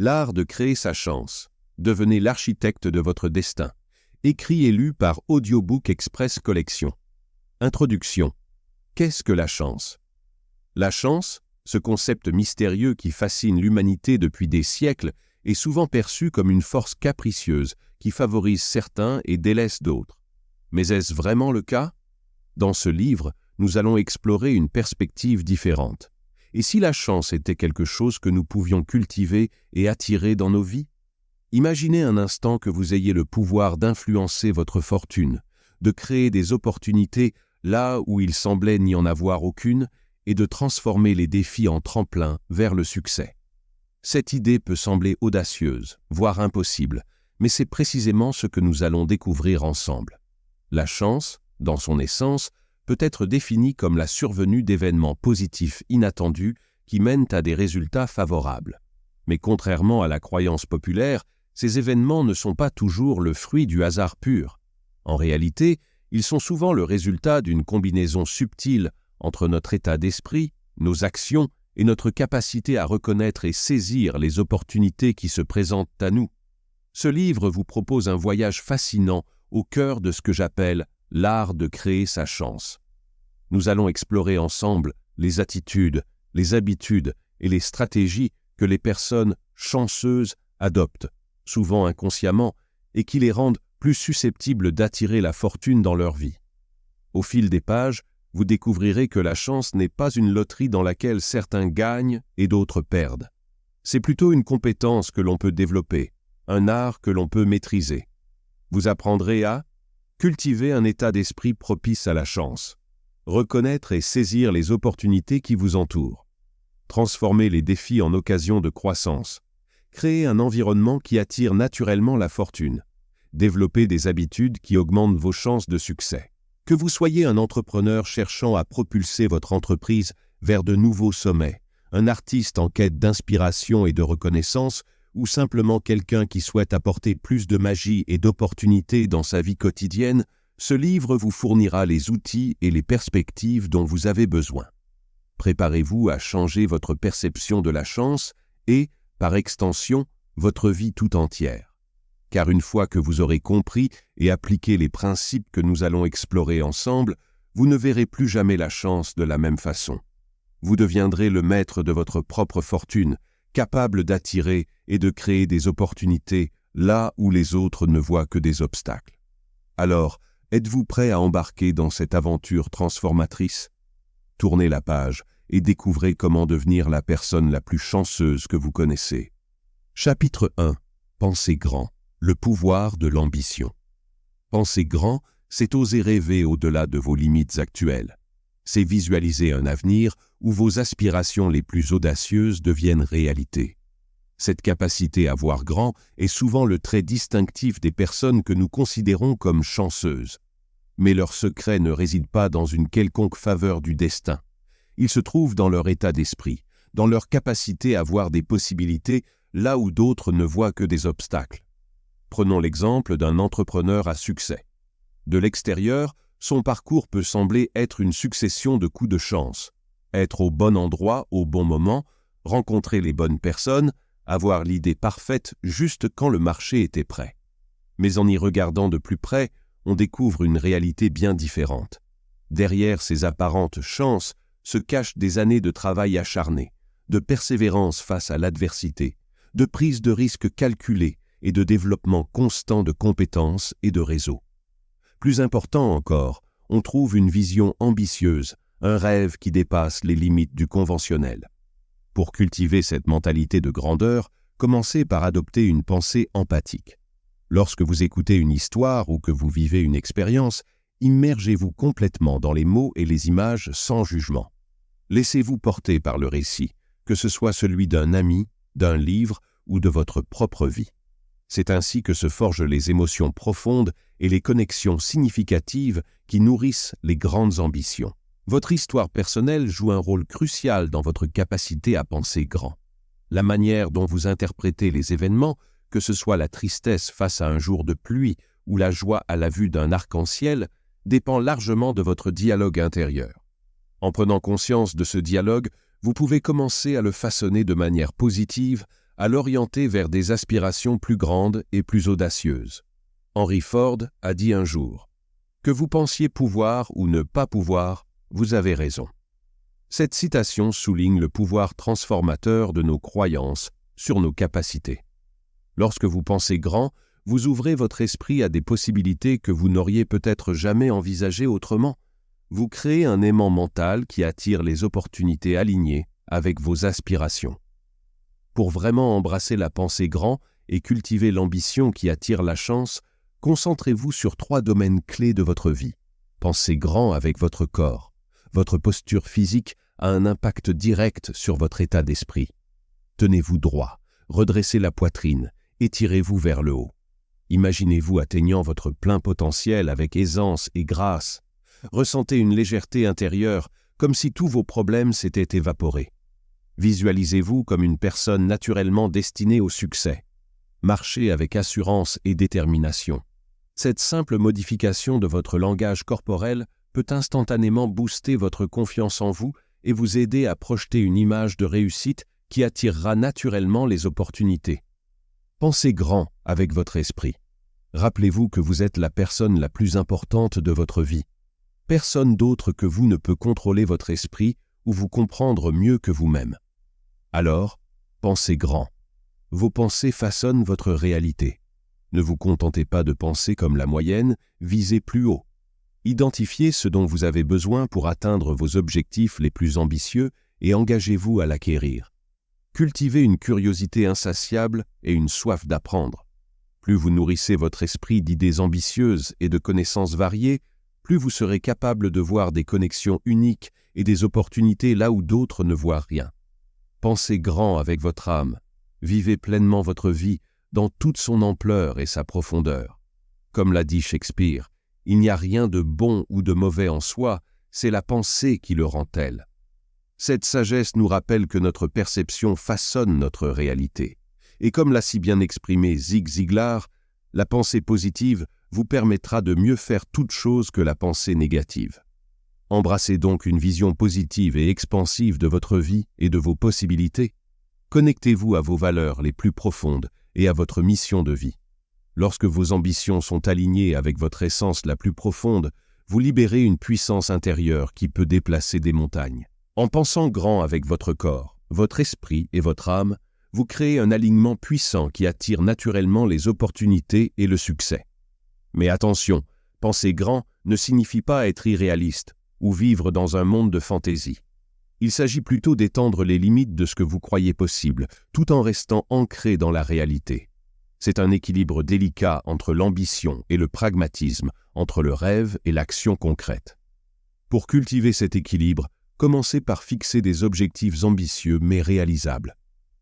L'art de créer sa chance. Devenez l'architecte de votre destin. Écrit et lu par Audiobook Express Collection. Introduction. Qu'est-ce que la chance? La chance, ce concept mystérieux qui fascine l'humanité depuis des siècles, est souvent perçu comme une force capricieuse qui favorise certains et délaisse d'autres. Mais est-ce vraiment le cas? Dans ce livre, nous allons explorer une perspective différente. Et si la chance était quelque chose que nous pouvions cultiver et attirer dans nos vies? Imaginez un instant que vous ayez le pouvoir d'influencer votre fortune, de créer des opportunités là où il semblait n'y en avoir aucune et de transformer les défis en tremplin vers le succès. Cette idée peut sembler audacieuse, voire impossible, mais c'est précisément ce que nous allons découvrir ensemble. La chance, dans son essence, peut être définie comme la survenue d'événements positifs inattendus qui mènent à des résultats favorables. Mais contrairement à la croyance populaire, ces événements ne sont pas toujours le fruit du hasard pur. En réalité, ils sont souvent le résultat d'une combinaison subtile entre notre état d'esprit, nos actions et notre capacité à reconnaître et saisir les opportunités qui se présentent à nous. Ce livre vous propose un voyage fascinant au cœur de ce que j'appelle l'art de créer sa chance. Nous allons explorer ensemble les attitudes, les habitudes et les stratégies que les personnes chanceuses adoptent, souvent inconsciemment, et qui les rendent plus susceptibles d'attirer la fortune dans leur vie. Au fil des pages, vous découvrirez que la chance n'est pas une loterie dans laquelle certains gagnent et d'autres perdent. C'est plutôt une compétence que l'on peut développer, un art que l'on peut maîtriser. Vous apprendrez à cultiver un état d'esprit propice à la chance, reconnaître et saisir les opportunités qui vous entourent, transformer les défis en occasions de croissance, créer un environnement qui attire naturellement la fortune, développer des habitudes qui augmentent vos chances de succès. Que vous soyez un entrepreneur cherchant à propulser votre entreprise vers de nouveaux sommets, un artiste en quête d'inspiration et de reconnaissance, ou simplement quelqu'un qui souhaite apporter plus de magie et d'opportunités dans sa vie quotidienne, ce livre vous fournira les outils et les perspectives dont vous avez besoin. Préparez-vous à changer votre perception de la chance et, par extension, votre vie tout entière. Car une fois que vous aurez compris et appliqué les principes que nous allons explorer ensemble, vous ne verrez plus jamais la chance de la même façon. Vous deviendrez le maître de votre propre fortune, capable d'attirer et de créer des opportunités là où les autres ne voient que des obstacles. Alors, êtes-vous prêt à embarquer dans cette aventure transformatrice? Tournez la page et découvrez comment devenir la personne la plus chanceuse que vous connaissez. Chapitre 1. Pensez grand. Le pouvoir de l'ambition. Penser grand, c'est oser rêver au-delà de vos limites actuelles. C'est visualiser un avenir où vos aspirations les plus audacieuses deviennent réalité. Cette capacité à voir grand est souvent le trait distinctif des personnes que nous considérons comme chanceuses. Mais leur secret ne réside pas dans une quelconque faveur du destin. Il se trouve dans leur état d'esprit, dans leur capacité à voir des possibilités là où d'autres ne voient que des obstacles. Prenons l'exemple d'un entrepreneur à succès. De l'extérieur, son parcours peut sembler être une succession de coups de chance. Être au bon endroit au bon moment, rencontrer les bonnes personnes, avoir l'idée parfaite juste quand le marché était prêt. Mais en y regardant de plus près, on découvre une réalité bien différente. Derrière ces apparentes chances se cachent des années de travail acharné, de persévérance face à l'adversité, de prise de risques calculée et de développement constant de compétences et de réseaux. Plus important encore, on trouve une vision ambitieuse, un rêve qui dépasse les limites du conventionnel. Pour cultiver cette mentalité de grandeur, commencez par adopter une pensée empathique. Lorsque vous écoutez une histoire ou que vous vivez une expérience, immergez-vous complètement dans les mots et les images sans jugement. Laissez-vous porter par le récit, que ce soit celui d'un ami, d'un livre ou de votre propre vie. C'est ainsi que se forgent les émotions profondes et les connexions significatives qui nourrissent les grandes ambitions. Votre histoire personnelle joue un rôle crucial dans votre capacité à penser grand. La manière dont vous interprétez les événements, que ce soit la tristesse face à un jour de pluie ou la joie à la vue d'un arc-en-ciel, dépend largement de votre dialogue intérieur. En prenant conscience de ce dialogue, vous pouvez commencer à le façonner de manière positive à l'orienter vers des aspirations plus grandes et plus audacieuses. Henry Ford a dit un jour « Que vous pensiez pouvoir ou ne pas pouvoir, vous avez raison ». Cette citation souligne le pouvoir transformateur de nos croyances sur nos capacités. Lorsque vous pensez grand, vous ouvrez votre esprit à des possibilités que vous n'auriez peut-être jamais envisagées autrement. Vous créez un aimant mental qui attire les opportunités alignées avec vos aspirations. Pour vraiment embrasser la pensée grand et cultiver l'ambition qui attire la chance, concentrez-vous sur 3 domaines clés de votre vie. Pensez grand avec votre corps. Votre posture physique a un impact direct sur votre état d'esprit. Tenez-vous droit, redressez la poitrine, étirez-vous vers le haut. Imaginez-vous atteignant votre plein potentiel avec aisance et grâce. Ressentez une légèreté intérieure, comme si tous vos problèmes s'étaient évaporés. Visualisez-vous comme une personne naturellement destinée au succès. Marchez avec assurance et détermination. Cette simple modification de votre langage corporel peut instantanément booster votre confiance en vous et vous aider à projeter une image de réussite qui attirera naturellement les opportunités. Pensez grand avec votre esprit. Rappelez-vous que vous êtes la personne la plus importante de votre vie. Personne d'autre que vous ne peut contrôler votre esprit ou vous comprendre mieux que vous-même. Alors, pensez grand. Vos pensées façonnent votre réalité. Ne vous contentez pas de penser comme la moyenne, visez plus haut. Identifiez ce dont vous avez besoin pour atteindre vos objectifs les plus ambitieux et engagez-vous à l'acquérir. Cultivez une curiosité insatiable et une soif d'apprendre. Plus vous nourrissez votre esprit d'idées ambitieuses et de connaissances variées, plus vous serez capable de voir des connexions uniques et des opportunités là où d'autres ne voient rien. Pensez grand avec votre âme. Vivez pleinement votre vie dans toute son ampleur et sa profondeur. Comme l'a dit Shakespeare, il n'y a rien de bon ou de mauvais en soi, c'est la pensée qui le rend tel. Cette sagesse nous rappelle que notre perception façonne notre réalité. Et comme l'a si bien exprimé Zig Ziglar, la pensée positive vous permettra de mieux faire toute chose que la pensée négative. Embrassez donc une vision positive et expansive de votre vie et de vos possibilités. Connectez-vous à vos valeurs les plus profondes et à votre mission de vie. Lorsque vos ambitions sont alignées avec votre essence la plus profonde, vous libérez une puissance intérieure qui peut déplacer des montagnes. En pensant grand avec votre corps, votre esprit et votre âme, vous créez un alignement puissant qui attire naturellement les opportunités et le succès. Mais attention, penser grand ne signifie pas être irréaliste ou vivre dans un monde de fantaisie. Il s'agit plutôt d'étendre les limites de ce que vous croyez possible, tout en restant ancré dans la réalité. C'est un équilibre délicat entre l'ambition et le pragmatisme, entre le rêve et l'action concrète. Pour cultiver cet équilibre, commencez par fixer des objectifs ambitieux mais réalisables.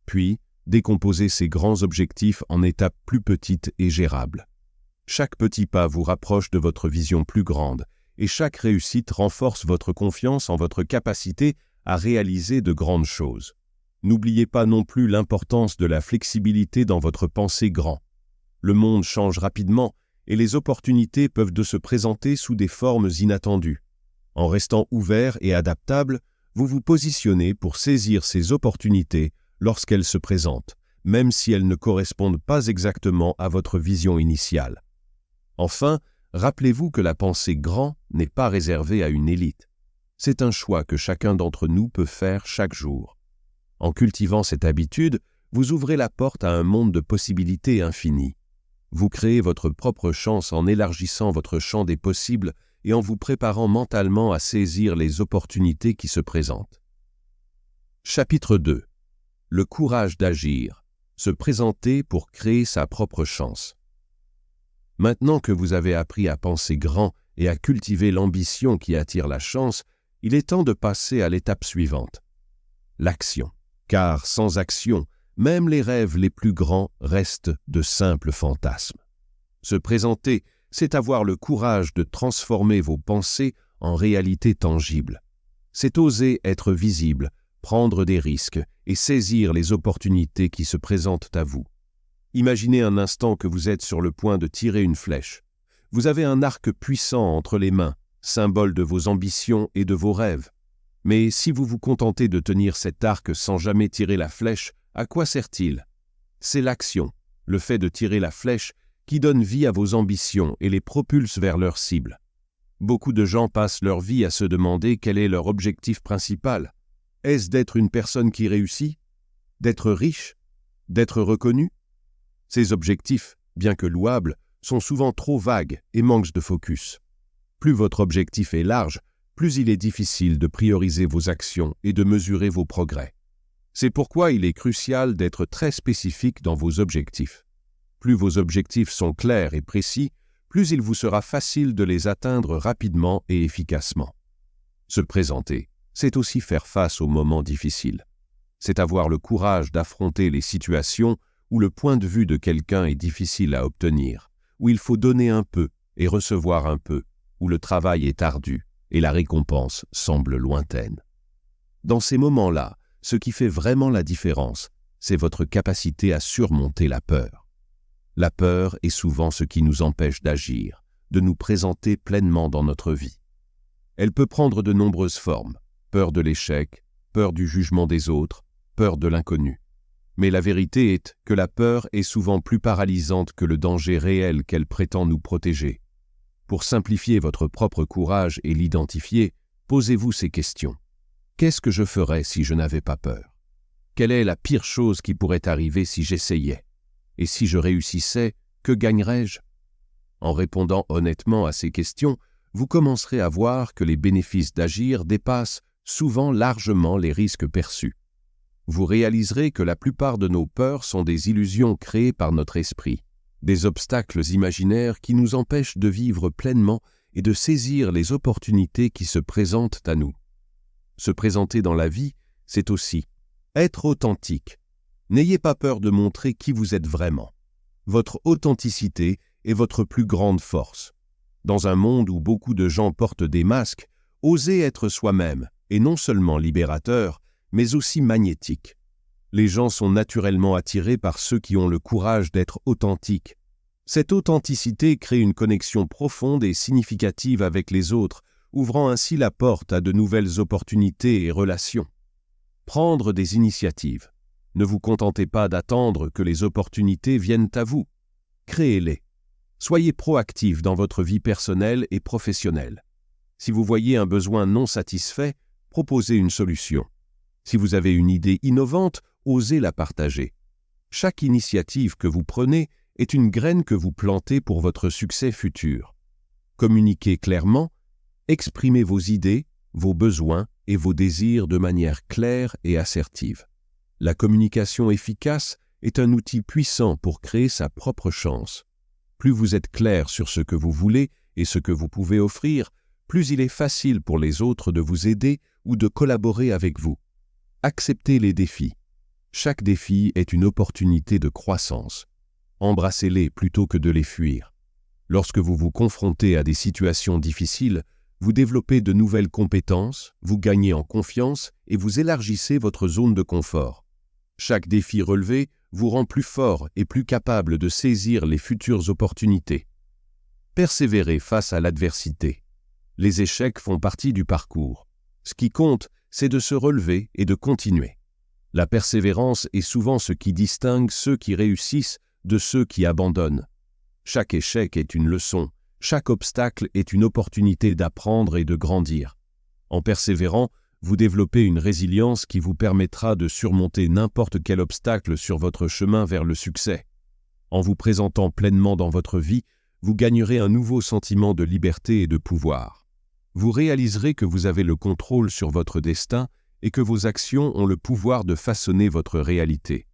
Puis, décomposez ces grands objectifs en étapes plus petites et gérables. Chaque petit pas vous rapproche de votre vision plus grande, et chaque réussite renforce votre confiance en votre capacité à réaliser de grandes choses. N'oubliez pas non plus l'importance de la flexibilité dans votre pensée grand. Le monde change rapidement et les opportunités peuvent se présenter sous des formes inattendues. En restant ouvert et adaptable, vous vous positionnez pour saisir ces opportunités lorsqu'elles se présentent, même si elles ne correspondent pas exactement à votre vision initiale. Enfin, rappelez-vous que la pensée grand n'est pas réservée à une élite. C'est un choix que chacun d'entre nous peut faire chaque jour. En cultivant cette habitude, vous ouvrez la porte à un monde de possibilités infinies. Vous créez votre propre chance en élargissant votre champ des possibles et en vous préparant mentalement à saisir les opportunités qui se présentent. Chapitre 2. Le courage d'agir, se présenter pour créer sa propre chance. Maintenant que vous avez appris à penser grand et à cultiver l'ambition qui attire la chance, il est temps de passer à l'étape suivante. L'action. Car sans action, même les rêves les plus grands restent de simples fantasmes. Se présenter, c'est avoir le courage de transformer vos pensées en réalité tangible. C'est oser être visible, prendre des risques et saisir les opportunités qui se présentent à vous. Imaginez un instant que vous êtes sur le point de tirer une flèche. Vous avez un arc puissant entre les mains, symbole de vos ambitions et de vos rêves. Mais si vous vous contentez de tenir cet arc sans jamais tirer la flèche, à quoi sert-il ? c'est l'action, le fait de tirer la flèche qui donne vie à vos ambitions et les propulse vers leur cible. Beaucoup de gens passent leur vie à se demander quel est leur objectif principal. Est-ce d'être une personne qui réussit? D'être riche? D'être reconnu? Ces objectifs, bien que louables, sont souvent trop vagues et manquent de focus. Plus votre objectif est large, plus il est difficile de prioriser vos actions et de mesurer vos progrès. C'est pourquoi il est crucial d'être très spécifique dans vos objectifs. Plus vos objectifs sont clairs et précis, plus il vous sera facile de les atteindre rapidement et efficacement. Se présenter, c'est aussi faire face aux moments difficiles. C'est avoir le courage d'affronter les situations où le point de vue de quelqu'un est difficile à obtenir, où il faut donner un peu et recevoir un peu, où le travail est ardu et la récompense semble lointaine. Dans ces moments-là, ce qui fait vraiment la différence, c'est votre capacité à surmonter la peur. La peur est souvent ce qui nous empêche d'agir, de nous présenter pleinement dans notre vie. Elle peut prendre de nombreuses formes, peur de l'échec, peur du jugement des autres, peur de l'inconnu. Mais la vérité est que la peur est souvent plus paralysante que le danger réel qu'elle prétend nous protéger. Pour simplifier votre propre courage et l'identifier, posez-vous ces questions. Qu'est-ce que je ferais si je n'avais pas peur? Quelle est la pire chose qui pourrait arriver si j'essayais? Et si je réussissais, que gagnerais-je? En répondant honnêtement à ces questions, vous commencerez à voir que les bénéfices d'agir dépassent souvent largement les risques perçus. Vous réaliserez que la plupart de nos peurs sont des illusions créées par notre esprit, des obstacles imaginaires qui nous empêchent de vivre pleinement et de saisir les opportunités qui se présentent à nous. Se présenter dans la vie, c'est aussi être authentique. N'ayez pas peur de montrer qui vous êtes vraiment. Votre authenticité est votre plus grande force. Dans un monde où beaucoup de gens portent des masques, osez être soi-même est non seulement libérateur, mais aussi magnétique. Les gens sont naturellement attirés par ceux qui ont le courage d'être authentiques. Cette authenticité crée une connexion profonde et significative avec les autres, ouvrant ainsi la porte à de nouvelles opportunités et relations. Prendre des initiatives. Ne vous contentez pas d'attendre que les opportunités viennent à vous. Créez-les. Soyez proactif dans votre vie personnelle et professionnelle. Si vous voyez un besoin non satisfait, proposez une solution. Si vous avez une idée innovante, osez la partager. Chaque initiative que vous prenez est une graine que vous plantez pour votre succès futur. Communiquez clairement, exprimez vos idées, vos besoins et vos désirs de manière claire et assertive. La communication efficace est un outil puissant pour créer sa propre chance. Plus vous êtes clair sur ce que vous voulez et ce que vous pouvez offrir, plus il est facile pour les autres de vous aider ou de collaborer avec vous. Acceptez les défis. Chaque défi est une opportunité de croissance. Embrassez-les plutôt que de les fuir. Lorsque vous vous confrontez à des situations difficiles, vous développez de nouvelles compétences, vous gagnez en confiance et vous élargissez votre zone de confort. Chaque défi relevé vous rend plus fort et plus capable de saisir les futures opportunités. Persévérez face à l'adversité. Les échecs font partie du parcours. Ce qui compte, c'est de se relever et de continuer. La persévérance est souvent ce qui distingue ceux qui réussissent de ceux qui abandonnent. Chaque échec est une leçon, chaque obstacle est une opportunité d'apprendre et de grandir. En persévérant, vous développez une résilience qui vous permettra de surmonter n'importe quel obstacle sur votre chemin vers le succès. En vous présentant pleinement dans votre vie, vous gagnerez un nouveau sentiment de liberté et de pouvoir. Vous réaliserez que vous avez le contrôle sur votre destin et que vos actions ont le pouvoir de façonner votre réalité.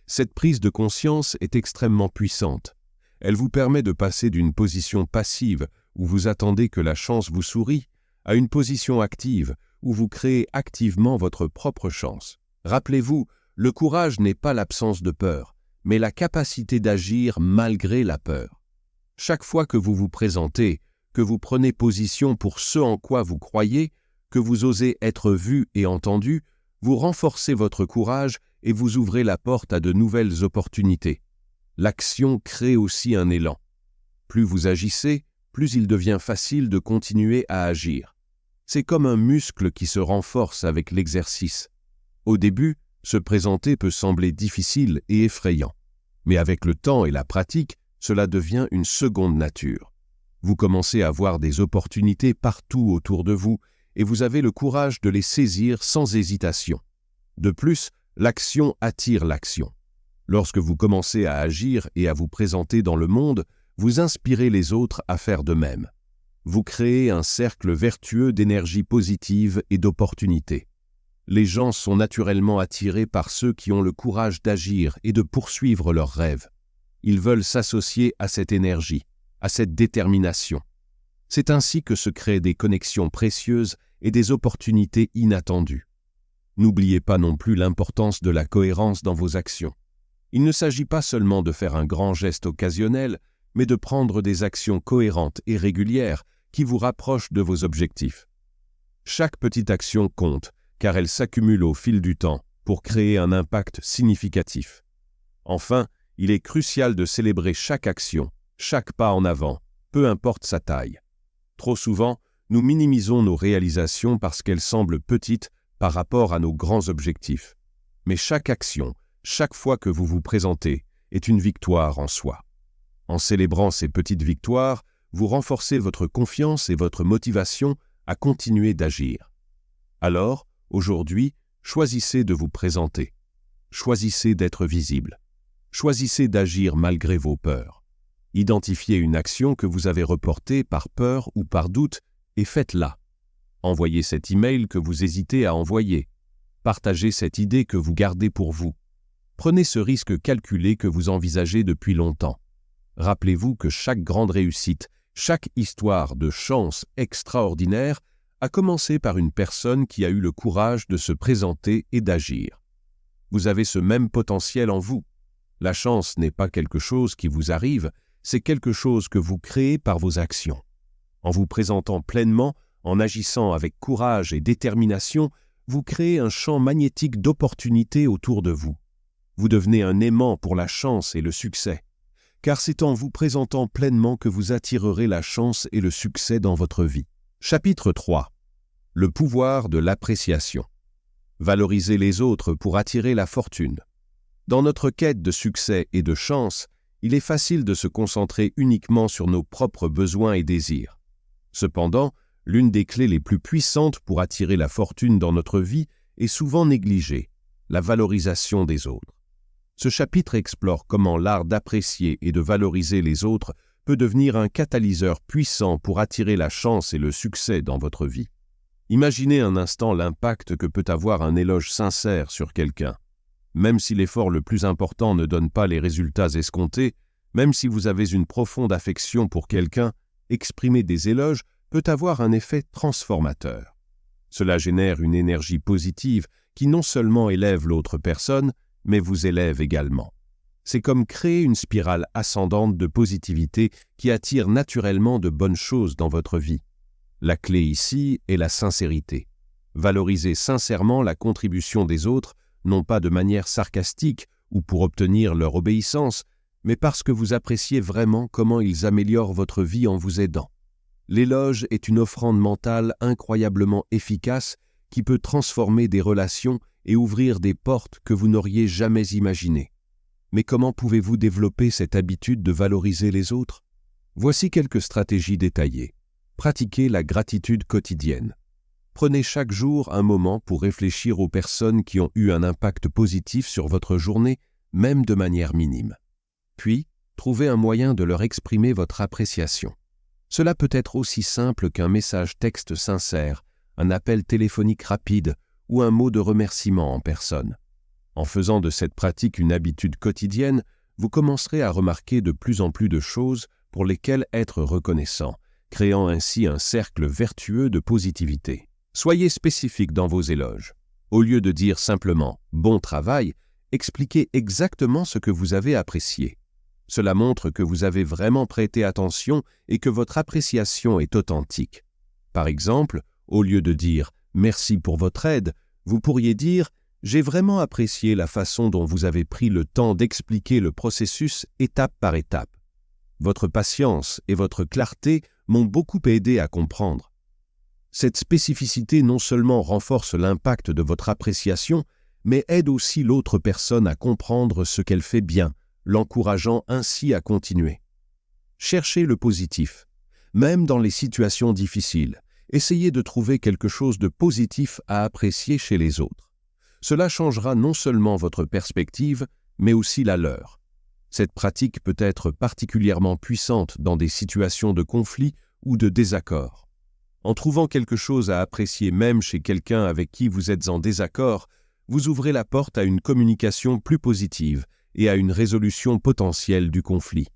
Cette prise de conscience est extrêmement puissante. Elle vous permet de passer d'une position passive où vous attendez que la chance vous sourie à une position active où vous créez activement votre propre chance. Rappelez-vous, le courage n'est pas l'absence de peur, mais la capacité d'agir malgré la peur. Chaque fois que vous vous présentez, que vous prenez position pour ce en quoi vous croyez, que vous osez être vu et entendu, vous renforcez votre courage et vous ouvrez la porte à de nouvelles opportunités. L'action crée aussi un élan. Plus vous agissez, plus il devient facile de continuer à agir. C'est comme un muscle qui se renforce avec l'exercice. Au début, se présenter peut sembler difficile et effrayant. Mais avec le temps et la pratique, cela devient une seconde nature. Vous commencez à voir des opportunités partout autour de vous et vous avez le courage de les saisir sans hésitation. De plus, l'action attire l'action. Lorsque vous commencez à agir et à vous présenter dans le monde, vous inspirez les autres à faire de même. Vous créez un cercle vertueux d'énergie positive et d'opportunités. Les gens sont naturellement attirés par ceux qui ont le courage d'agir et de poursuivre leurs rêves. Ils veulent s'associer à cette énergie, à cette détermination. C'est ainsi que se créent des connexions précieuses et des opportunités inattendues. N'oubliez pas non plus l'importance de la cohérence dans vos actions. Il ne s'agit pas seulement de faire un grand geste occasionnel, mais de prendre des actions cohérentes et régulières qui vous rapprochent de vos objectifs. Chaque petite action compte, car elle s'accumule au fil du temps pour créer un impact significatif. Enfin, il est crucial de célébrer chaque action, chaque pas en avant, peu importe sa taille. Trop souvent, nous minimisons nos réalisations parce qu'elles semblent petites par rapport à nos grands objectifs. Mais chaque action, chaque fois que vous vous présentez, est une victoire en soi. En célébrant ces petites victoires, vous renforcez votre confiance et votre motivation à continuer d'agir. Alors, aujourd'hui, choisissez de vous présenter. Choisissez d'être visible. Choisissez d'agir malgré vos peurs. Identifiez une action que vous avez reportée par peur ou par doute et faites-la. Envoyez cet email que vous hésitez à envoyer. Partagez cette idée que vous gardez pour vous. Prenez ce risque calculé que vous envisagez depuis longtemps. Rappelez-vous que chaque grande réussite, chaque histoire de chance extraordinaire a commencé par une personne qui a eu le courage de se présenter et d'agir. Vous avez ce même potentiel en vous. La chance n'est pas quelque chose qui vous arrive, c'est quelque chose que vous créez par vos actions. En vous présentant pleinement, en agissant avec courage et détermination, vous créez un champ magnétique d'opportunités autour de vous. Vous devenez un aimant pour la chance et le succès. Car c'est en vous présentant pleinement que vous attirerez la chance et le succès dans votre vie. Chapitre 3. Le pouvoir de l'appréciation. Valoriser les autres pour attirer la fortune. Dans notre quête de succès et de chance, il est facile de se concentrer uniquement sur nos propres besoins et désirs. Cependant, l'une des clés les plus puissantes pour attirer la fortune dans notre vie est souvent négligée, la valorisation des autres. Ce chapitre explore comment l'art d'apprécier et de valoriser les autres peut devenir un catalyseur puissant pour attirer la chance et le succès dans votre vie. Imaginez un instant l'impact que peut avoir un éloge sincère sur quelqu'un. Même si l'effort le plus important ne donne pas les résultats escomptés, même si vous avez une profonde affection pour quelqu'un, exprimer des éloges peut avoir un effet transformateur. Cela génère une énergie positive qui non seulement élève l'autre personne, mais vous élève également. C'est comme créer une spirale ascendante de positivité qui attire naturellement de bonnes choses dans votre vie. La clé ici est la sincérité. Valorisez sincèrement la contribution des autres, non pas de manière sarcastique ou pour obtenir leur obéissance, mais parce que vous appréciez vraiment comment ils améliorent votre vie en vous aidant. L'éloge est une offrande mentale incroyablement efficace qui peut transformer des relations et ouvrir des portes que vous n'auriez jamais imaginées. Mais comment pouvez-vous développer cette habitude de valoriser les autres? Voici quelques stratégies détaillées. Pratiquez la gratitude quotidienne. Prenez chaque jour un moment pour réfléchir aux personnes qui ont eu un impact positif sur votre journée, même de manière minime. Puis, trouvez un moyen de leur exprimer votre appréciation. Cela peut être aussi simple qu'un message texte sincère, un appel téléphonique rapide ou un mot de remerciement en personne. En faisant de cette pratique une habitude quotidienne, vous commencerez à remarquer de plus en plus de choses pour lesquelles être reconnaissant, créant ainsi un cercle vertueux de positivité. Soyez spécifique dans vos éloges. Au lieu de dire simplement « bon travail », expliquez exactement ce que vous avez apprécié. Cela montre que vous avez vraiment prêté attention et que votre appréciation est authentique. Par exemple, au lieu de dire « merci pour votre aide », vous pourriez dire « j'ai vraiment apprécié la façon dont vous avez pris le temps d'expliquer le processus étape par étape. Votre patience et votre clarté m'ont beaucoup aidé à comprendre. » Cette spécificité non seulement renforce l'impact de votre appréciation, mais aide aussi l'autre personne à comprendre ce qu'elle fait bien, l'encourageant ainsi à continuer. Cherchez le positif. Même dans les situations difficiles, essayez de trouver quelque chose de positif à apprécier chez les autres. Cela changera non seulement votre perspective, mais aussi la leur. Cette pratique peut être particulièrement puissante dans des situations de conflit ou de désaccord. En trouvant quelque chose à apprécier même chez quelqu'un avec qui vous êtes en désaccord, vous ouvrez la porte à une communication plus positive et à une résolution potentielle du conflit.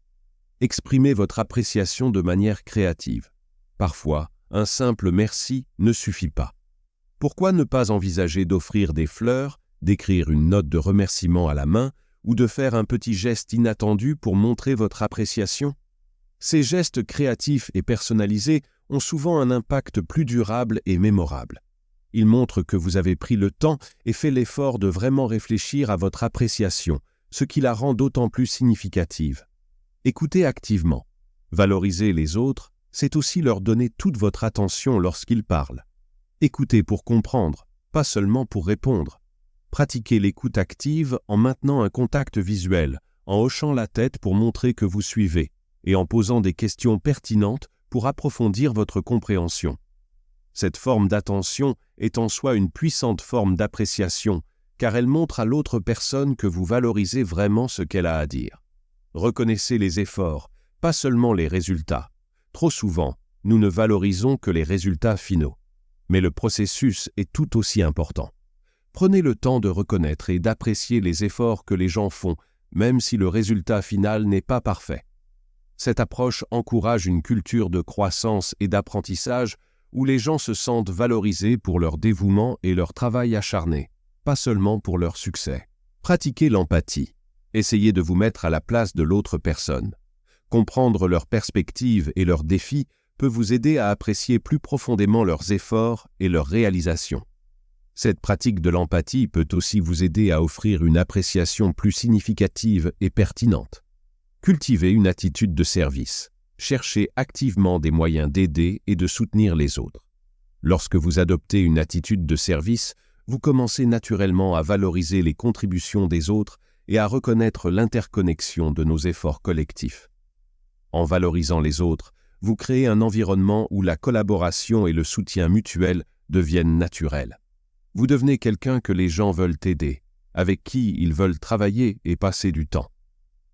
Exprimez votre appréciation de manière créative. Parfois, un simple merci ne suffit pas. Pourquoi ne pas envisager d'offrir des fleurs, d'écrire une note de remerciement à la main ou de faire un petit geste inattendu pour montrer votre appréciation? Ces gestes créatifs et personnalisés ont souvent un impact plus durable et mémorable. Ils montrent que vous avez pris le temps et fait l'effort de vraiment réfléchir à votre appréciation, ce qui la rend d'autant plus significative. Écoutez activement. Valoriser les autres, c'est aussi leur donner toute votre attention lorsqu'ils parlent. Écoutez pour comprendre, pas seulement pour répondre. Pratiquez l'écoute active en maintenant un contact visuel, en hochant la tête pour montrer que vous suivez, et en posant des questions pertinentes pour approfondir votre compréhension. Cette forme d'attention est en soi une puissante forme d'appréciation, car elle montre à l'autre personne que vous valorisez vraiment ce qu'elle a à dire. Reconnaissez les efforts, pas seulement les résultats. Trop souvent, nous ne valorisons que les résultats finaux. Mais le processus est tout aussi important. Prenez le temps de reconnaître et d'apprécier les efforts que les gens font, même si le résultat final n'est pas parfait. Cette approche encourage une culture de croissance et d'apprentissage où les gens se sentent valorisés pour leur dévouement et leur travail acharné, pas seulement pour leur succès. Pratiquez l'empathie. Essayez de vous mettre à la place de l'autre personne. Comprendre leurs perspectives et leurs défis peut vous aider à apprécier plus profondément leurs efforts et leurs réalisations. Cette pratique de l'empathie peut aussi vous aider à offrir une appréciation plus significative et pertinente. Cultivez une attitude de service. Cherchez activement des moyens d'aider et de soutenir les autres. Lorsque vous adoptez une attitude de service, vous commencez naturellement à valoriser les contributions des autres et à reconnaître l'interconnexion de nos efforts collectifs. En valorisant les autres, vous créez un environnement où la collaboration et le soutien mutuel deviennent naturels. Vous devenez quelqu'un que les gens veulent aider, avec qui ils veulent travailler et passer du temps.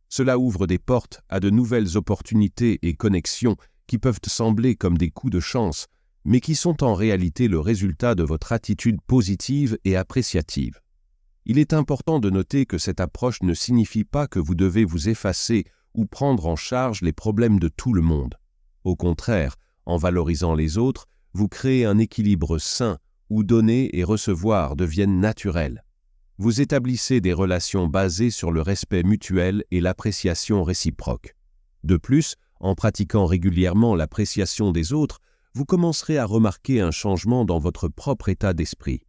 Cela ouvre des portes à de nouvelles opportunités et connexions qui peuvent sembler comme des coups de chance, mais qui sont en réalité le résultat de votre attitude positive et appréciative. Il est important de noter que cette approche ne signifie pas que vous devez vous effacer ou prendre en charge les problèmes de tout le monde. Au contraire, en valorisant les autres, vous créez un équilibre sain où donner et recevoir deviennent naturels. Vous établissez des relations basées sur le respect mutuel et l'appréciation réciproque. De plus, en pratiquant régulièrement l'appréciation des autres, vous commencerez à remarquer un changement dans votre propre état d'esprit.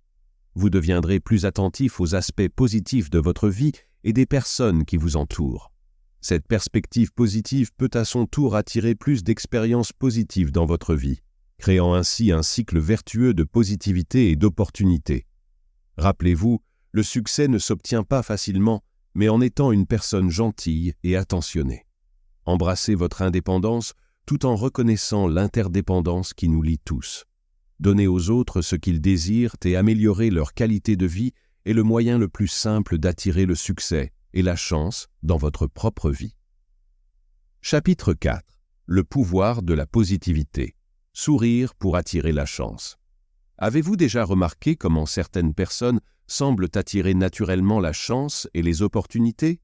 Vous deviendrez plus attentif aux aspects positifs de votre vie et des personnes qui vous entourent. Cette perspective positive peut à son tour attirer plus d'expériences positives dans votre vie, créant ainsi un cycle vertueux de positivité et d'opportunités. Rappelez-vous, le succès ne s'obtient pas facilement, mais en étant une personne gentille et attentionnée. Embrassez votre indépendance tout en reconnaissant l'interdépendance qui nous lie tous. Donner aux autres ce qu'ils désirent et améliorer leur qualité de vie est le moyen le plus simple d'attirer le succès et la chance dans votre propre vie. Chapitre 4. Le pouvoir de la positivité. Sourire pour attirer la chance. Avez-vous déjà remarqué comment certaines personnes semblent attirer naturellement la chance et les opportunités?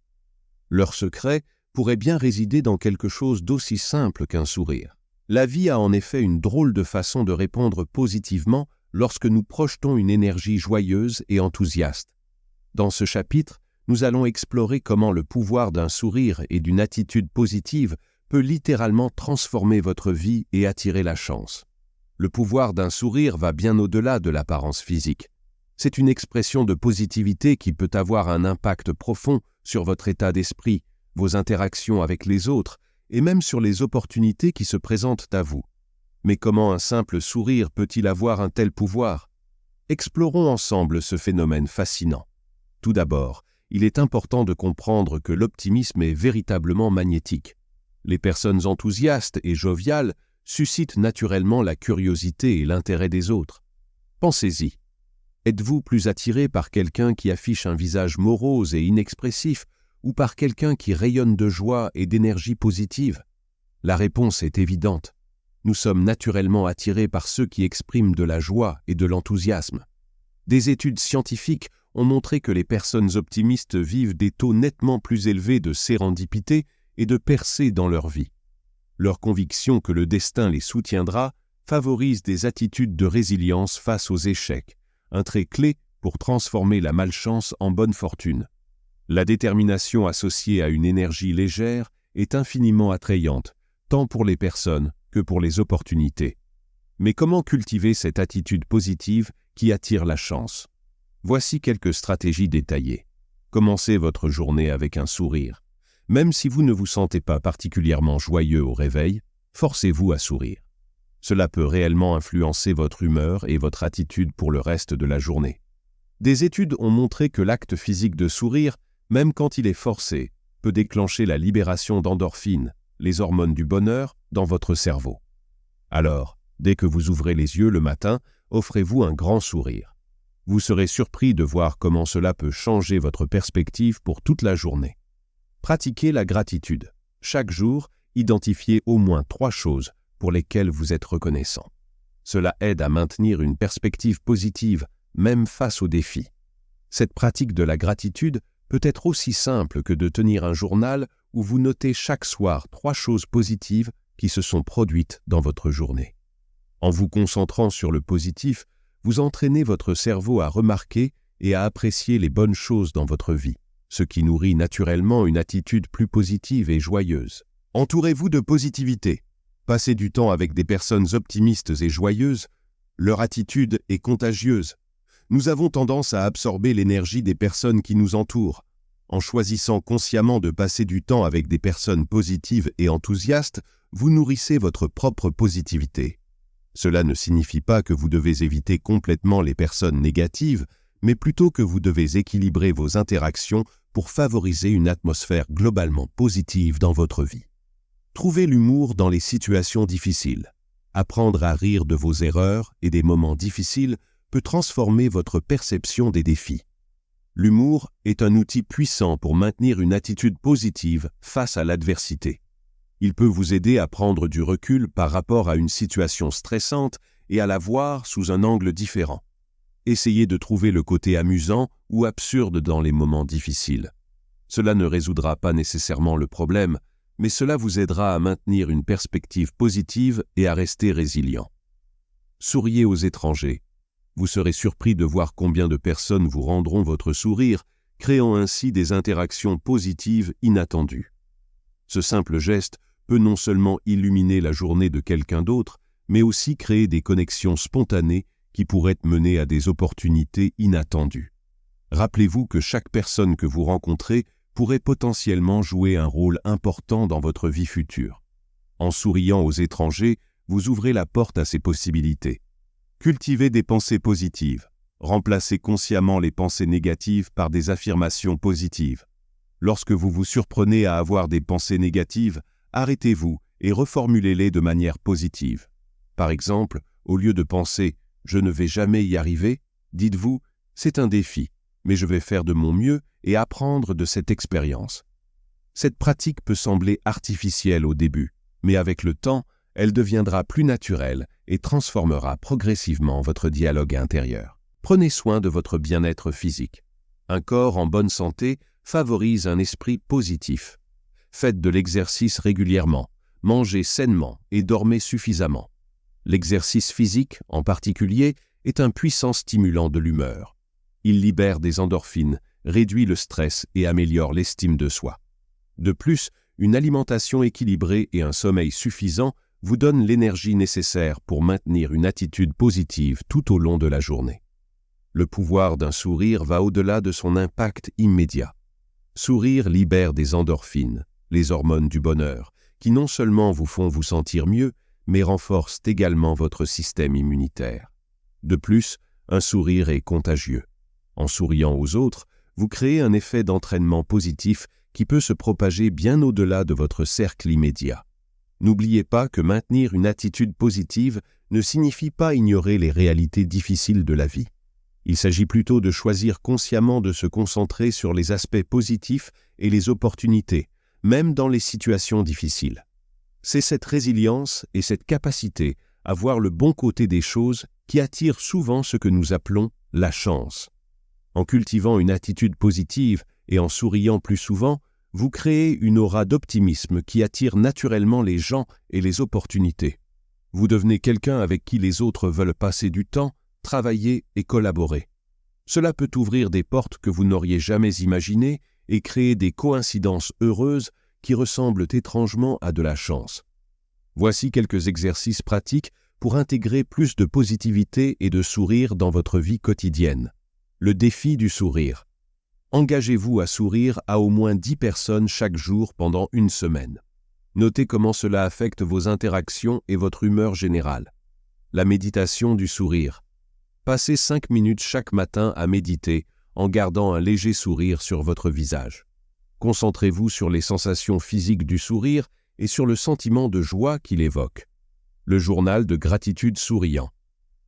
Leur secret pourrait bien résider dans quelque chose d'aussi simple qu'un sourire. La vie a en effet une drôle de façon de répondre positivement lorsque nous projetons une énergie joyeuse et enthousiaste. Dans ce chapitre, nous allons explorer comment le pouvoir d'un sourire et d'une attitude positive peut littéralement transformer votre vie et attirer la chance. Le pouvoir d'un sourire va bien au-delà de l'apparence physique. C'est une expression de positivité qui peut avoir un impact profond sur votre état d'esprit, vos interactions avec les autres, et même sur les opportunités qui se présentent à vous. Mais comment un simple sourire peut-il avoir un tel pouvoir? Explorons ensemble ce phénomène fascinant. Tout d'abord, il est important de comprendre que l'optimisme est véritablement magnétique. Les personnes enthousiastes et joviales suscitent naturellement la curiosité et l'intérêt des autres. Pensez-y. Êtes-vous plus attiré par quelqu'un qui affiche un visage morose et inexpressif ou par quelqu'un qui rayonne de joie et d'énergie positive? La réponse est évidente. Nous sommes naturellement attirés par ceux qui expriment de la joie et de l'enthousiasme. Des études scientifiques ont montré que les personnes optimistes vivent des taux nettement plus élevés de sérendipité et de percées dans leur vie. Leur conviction que le destin les soutiendra favorise des attitudes de résilience face aux échecs, un trait clé pour transformer la malchance en bonne fortune. La détermination associée à une énergie légère est infiniment attrayante, tant pour les personnes que pour les opportunités. Mais comment cultiver cette attitude positive qui attire la chance? Voici quelques stratégies détaillées. Commencez votre journée avec un sourire. Même si vous ne vous sentez pas particulièrement joyeux au réveil, forcez-vous à sourire. Cela peut réellement influencer votre humeur et votre attitude pour le reste de la journée. Des études ont montré que l'acte physique de sourire, même quand il est forcé, peut déclencher la libération d'endorphines, les hormones du bonheur, dans votre cerveau. Alors, dès que vous ouvrez les yeux le matin, offrez-vous un grand sourire. Vous serez surpris de voir comment cela peut changer votre perspective pour toute la journée. Pratiquez la gratitude. Chaque jour, identifiez au moins 3 choses pour lesquelles vous êtes reconnaissant. Cela aide à maintenir une perspective positive, même face aux défis. Cette pratique de la gratitude peut être aussi simple que de tenir un journal où vous notez chaque soir 3 choses positives qui se sont produites dans votre journée. En vous concentrant sur le positif, vous entraînez votre cerveau à remarquer et à apprécier les bonnes choses dans votre vie, ce qui nourrit naturellement une attitude plus positive et joyeuse. Entourez-vous de positivité. Passez du temps avec des personnes optimistes et joyeuses. Leur attitude est contagieuse. Nous avons tendance à absorber l'énergie des personnes qui nous entourent. En choisissant consciemment de passer du temps avec des personnes positives et enthousiastes, vous nourrissez votre propre positivité. Cela ne signifie pas que vous devez éviter complètement les personnes négatives, mais plutôt que vous devez équilibrer vos interactions pour favoriser une atmosphère globalement positive dans votre vie. Trouvez l'humour dans les situations difficiles. Apprendre à rire de vos erreurs et des moments difficiles peut transformer votre perception des défis. L'humour est un outil puissant pour maintenir une attitude positive face à l'adversité. Il peut vous aider à prendre du recul par rapport à une situation stressante et à la voir sous un angle différent. Essayez de trouver le côté amusant ou absurde dans les moments difficiles. Cela ne résoudra pas nécessairement le problème, mais cela vous aidera à maintenir une perspective positive et à rester résilient. Souriez aux étrangers. Vous serez surpris de voir combien de personnes vous rendront votre sourire, créant ainsi des interactions positives inattendues. Ce simple geste peut non seulement illuminer la journée de quelqu'un d'autre, mais aussi créer des connexions spontanées qui pourraient mener à des opportunités inattendues. Rappelez-vous que chaque personne que vous rencontrez pourrait potentiellement jouer un rôle important dans votre vie future. En souriant aux étrangers, vous ouvrez la porte à ces possibilités. Cultivez des pensées positives. Remplacez consciemment les pensées négatives par des affirmations positives. Lorsque vous vous surprenez à avoir des pensées négatives, arrêtez-vous et reformulez-les de manière positive. Par exemple, au lieu de penser « je ne vais jamais y arriver », dites-vous « c'est un défi, mais je vais faire de mon mieux et apprendre de cette expérience ». Cette pratique peut sembler artificielle au début, mais avec le temps, elle deviendra plus naturelle et transformera progressivement votre dialogue intérieur. Prenez soin de votre bien-être physique. Un corps en bonne santé favorise un esprit positif. Faites de l'exercice régulièrement, mangez sainement et dormez suffisamment. L'exercice physique, en particulier, est un puissant stimulant de l'humeur. Il libère des endorphines, réduit le stress et améliore l'estime de soi. De plus, une alimentation équilibrée et un sommeil suffisant vous donnent l'énergie nécessaire pour maintenir une attitude positive tout au long de la journée. Le pouvoir d'un sourire va au-delà de son impact immédiat. Sourire libère des endorphines, les hormones du bonheur, qui non seulement vous font vous sentir mieux, mais renforcent également votre système immunitaire. De plus, un sourire est contagieux. En souriant aux autres, vous créez un effet d'entraînement positif qui peut se propager bien au-delà de votre cercle immédiat. N'oubliez pas que maintenir une attitude positive ne signifie pas ignorer les réalités difficiles de la vie. Il s'agit plutôt de choisir consciemment de se concentrer sur les aspects positifs et les opportunités, même dans les situations difficiles. C'est cette résilience et cette capacité à voir le bon côté des choses qui attirent souvent ce que nous appelons la chance. En cultivant une attitude positive et en souriant plus souvent, vous créez une aura d'optimisme qui attire naturellement les gens et les opportunités. Vous devenez quelqu'un avec qui les autres veulent passer du temps, travailler et collaborer. Cela peut ouvrir des portes que vous n'auriez jamais imaginées et créer des coïncidences heureuses qui ressemblent étrangement à de la chance. Voici quelques exercices pratiques pour intégrer plus de positivité et de sourire dans votre vie quotidienne. Le défi du sourire. Engagez-vous à sourire à au moins 10 personnes chaque jour pendant une semaine. Notez comment cela affecte vos interactions et votre humeur générale. La méditation du sourire. Passez 5 minutes chaque matin à méditer en gardant un léger sourire sur votre visage. Concentrez-vous sur les sensations physiques du sourire et sur le sentiment de joie qu'il évoque. Le journal de gratitude souriant.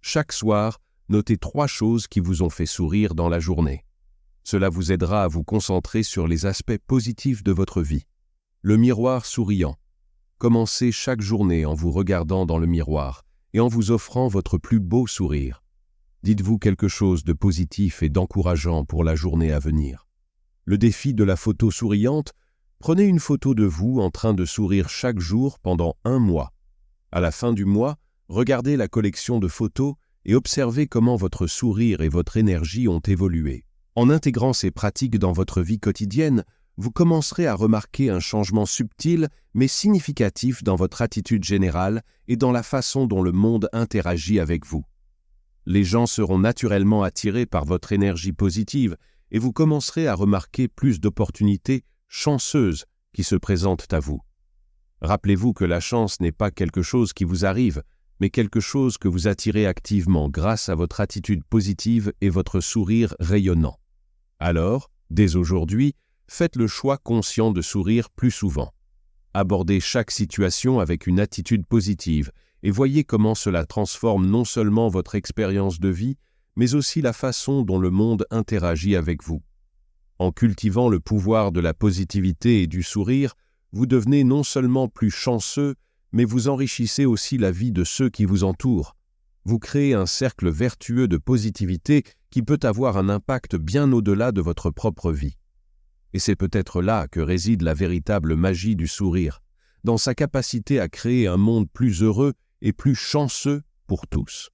Chaque soir, notez 3 choses qui vous ont fait sourire dans la journée. Cela vous aidera à vous concentrer sur les aspects positifs de votre vie. Le miroir souriant. Commencez chaque journée en vous regardant dans le miroir et en vous offrant votre plus beau sourire. Dites-vous quelque chose de positif et d'encourageant pour la journée à venir. Le défi de la photo souriante, prenez une photo de vous en train de sourire chaque jour pendant 1 mois. À la fin du mois, regardez la collection de photos et observez comment votre sourire et votre énergie ont évolué. En intégrant ces pratiques dans votre vie quotidienne, vous commencerez à remarquer un changement subtil mais significatif dans votre attitude générale et dans la façon dont le monde interagit avec vous. Les gens seront naturellement attirés par votre énergie positive et vous commencerez à remarquer plus d'opportunités chanceuses qui se présentent à vous. Rappelez-vous que la chance n'est pas quelque chose qui vous arrive, mais quelque chose que vous attirez activement grâce à votre attitude positive et votre sourire rayonnant. Alors, dès aujourd'hui, faites le choix conscient de sourire plus souvent. Abordez chaque situation avec une attitude positive et voyez comment cela transforme non seulement votre expérience de vie, mais aussi la façon dont le monde interagit avec vous. En cultivant le pouvoir de la positivité et du sourire, vous devenez non seulement plus chanceux, mais vous enrichissez aussi la vie de ceux qui vous entourent. Vous créez un cercle vertueux de positivité qui peut avoir un impact bien au-delà de votre propre vie. Et c'est peut-être là que réside la véritable magie du sourire, dans sa capacité à créer un monde plus heureux et plus chanceux pour tous.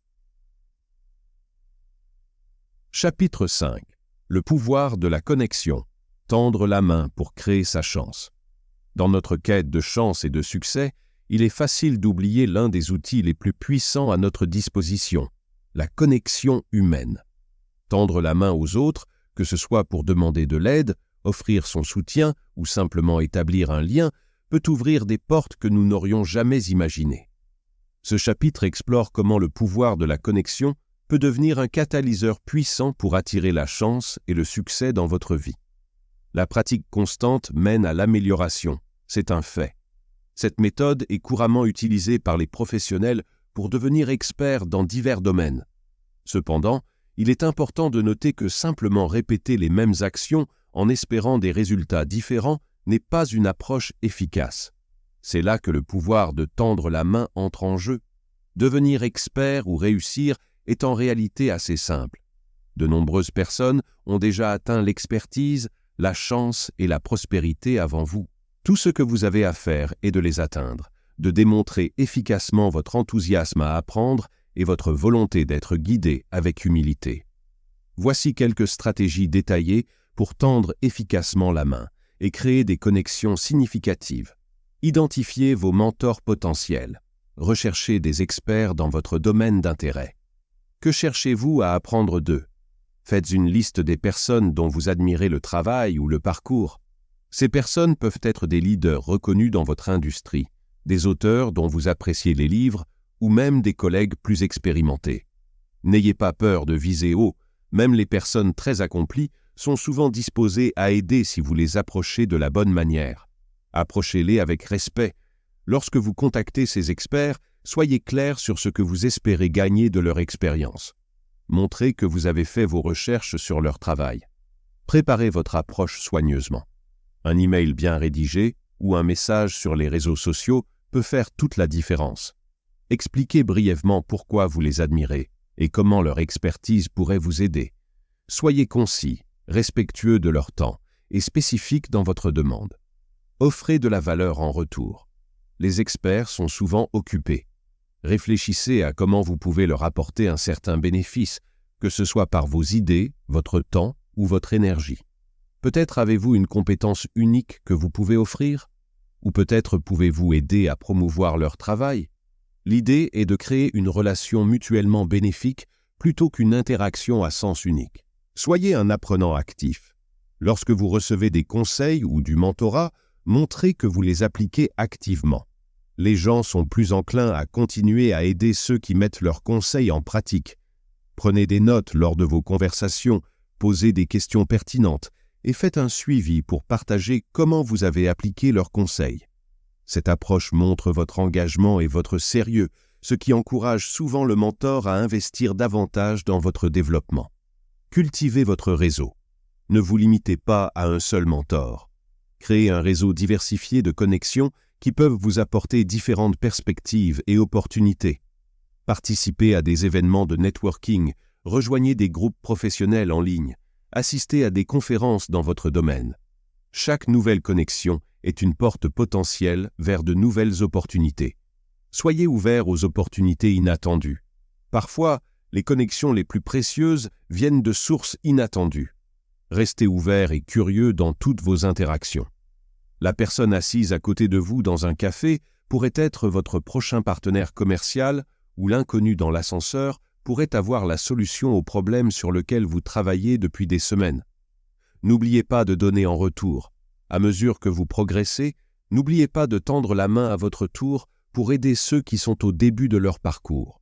Chapitre 5. Le pouvoir de la connexion. Tendre la main pour créer sa chance. Dans notre quête de chance et de succès, il est facile d'oublier l'un des outils les plus puissants à notre disposition, la connexion humaine. Tendre la main aux autres, que ce soit pour demander de l'aide, offrir son soutien ou simplement établir un lien, peut ouvrir des portes que nous n'aurions jamais imaginées. Ce chapitre explore comment le pouvoir de la connexion peut devenir un catalyseur puissant pour attirer la chance et le succès dans votre vie. La pratique constante mène à l'amélioration, c'est un fait. Cette méthode est couramment utilisée par les professionnels pour devenir experts dans divers domaines. Cependant, il est important de noter que simplement répéter les mêmes actions en espérant des résultats différents n'est pas une approche efficace. C'est là que le pouvoir de tendre la main entre en jeu. Devenir expert ou réussir est en réalité assez simple. De nombreuses personnes ont déjà atteint l'expertise, la chance et la prospérité avant vous. Tout ce que vous avez à faire est de les atteindre, de démontrer efficacement votre enthousiasme à apprendre et votre volonté d'être guidé avec humilité. Voici quelques stratégies détaillées pour tendre efficacement la main et créer des connexions significatives. Identifiez vos mentors potentiels. Recherchez des experts dans votre domaine d'intérêt. Que cherchez-vous à apprendre d'eux? Faites une liste des personnes dont vous admirez le travail ou le parcours. Ces personnes peuvent être des leaders reconnus dans votre industrie, des auteurs dont vous appréciez les livres ou même des collègues plus expérimentés. N'ayez pas peur de viser haut, même les personnes très accomplies sont souvent disposés à aider si vous les approchez de la bonne manière. Approchez-les avec respect. Lorsque vous contactez ces experts, soyez clair sur ce que vous espérez gagner de leur expérience. Montrez que vous avez fait vos recherches sur leur travail. Préparez votre approche soigneusement. Un email bien rédigé ou un message sur les réseaux sociaux peut faire toute la différence. Expliquez brièvement pourquoi vous les admirez et comment leur expertise pourrait vous aider. Soyez concis, respectueux de leur temps et spécifique dans votre demande. Offrez de la valeur en retour. Les experts sont souvent occupés. Réfléchissez à comment vous pouvez leur apporter un certain bénéfice, que ce soit par vos idées, votre temps ou votre énergie. Peut-être avez-vous une compétence unique que vous pouvez offrir? Ou peut-être pouvez-vous aider à promouvoir leur travail? L'idée est de créer une relation mutuellement bénéfique plutôt qu'une interaction à sens unique. Soyez un apprenant actif. Lorsque vous recevez des conseils ou du mentorat, montrez que vous les appliquez activement. Les gens sont plus enclins à continuer à aider ceux qui mettent leurs conseils en pratique. Prenez des notes lors de vos conversations, posez des questions pertinentes et faites un suivi pour partager comment vous avez appliqué leurs conseils. Cette approche montre votre engagement et votre sérieux, ce qui encourage souvent le mentor à investir davantage dans votre développement. Cultivez votre réseau. Ne vous limitez pas à un seul mentor. Créez un réseau diversifié de connexions qui peuvent vous apporter différentes perspectives et opportunités. Participez à des événements de networking, rejoignez des groupes professionnels en ligne, assistez à des conférences dans votre domaine. Chaque nouvelle connexion est une porte potentielle vers de nouvelles opportunités. Soyez ouvert aux opportunités inattendues. Parfois, les connexions les plus précieuses viennent de sources inattendues. Restez ouvert et curieux dans toutes vos interactions. La personne assise à côté de vous dans un café pourrait être votre prochain partenaire commercial ou l'inconnu dans l'ascenseur pourrait avoir la solution au problème sur lequel vous travaillez depuis des semaines. N'oubliez pas de donner en retour. À mesure que vous progressez, n'oubliez pas de tendre la main à votre tour pour aider ceux qui sont au début de leur parcours.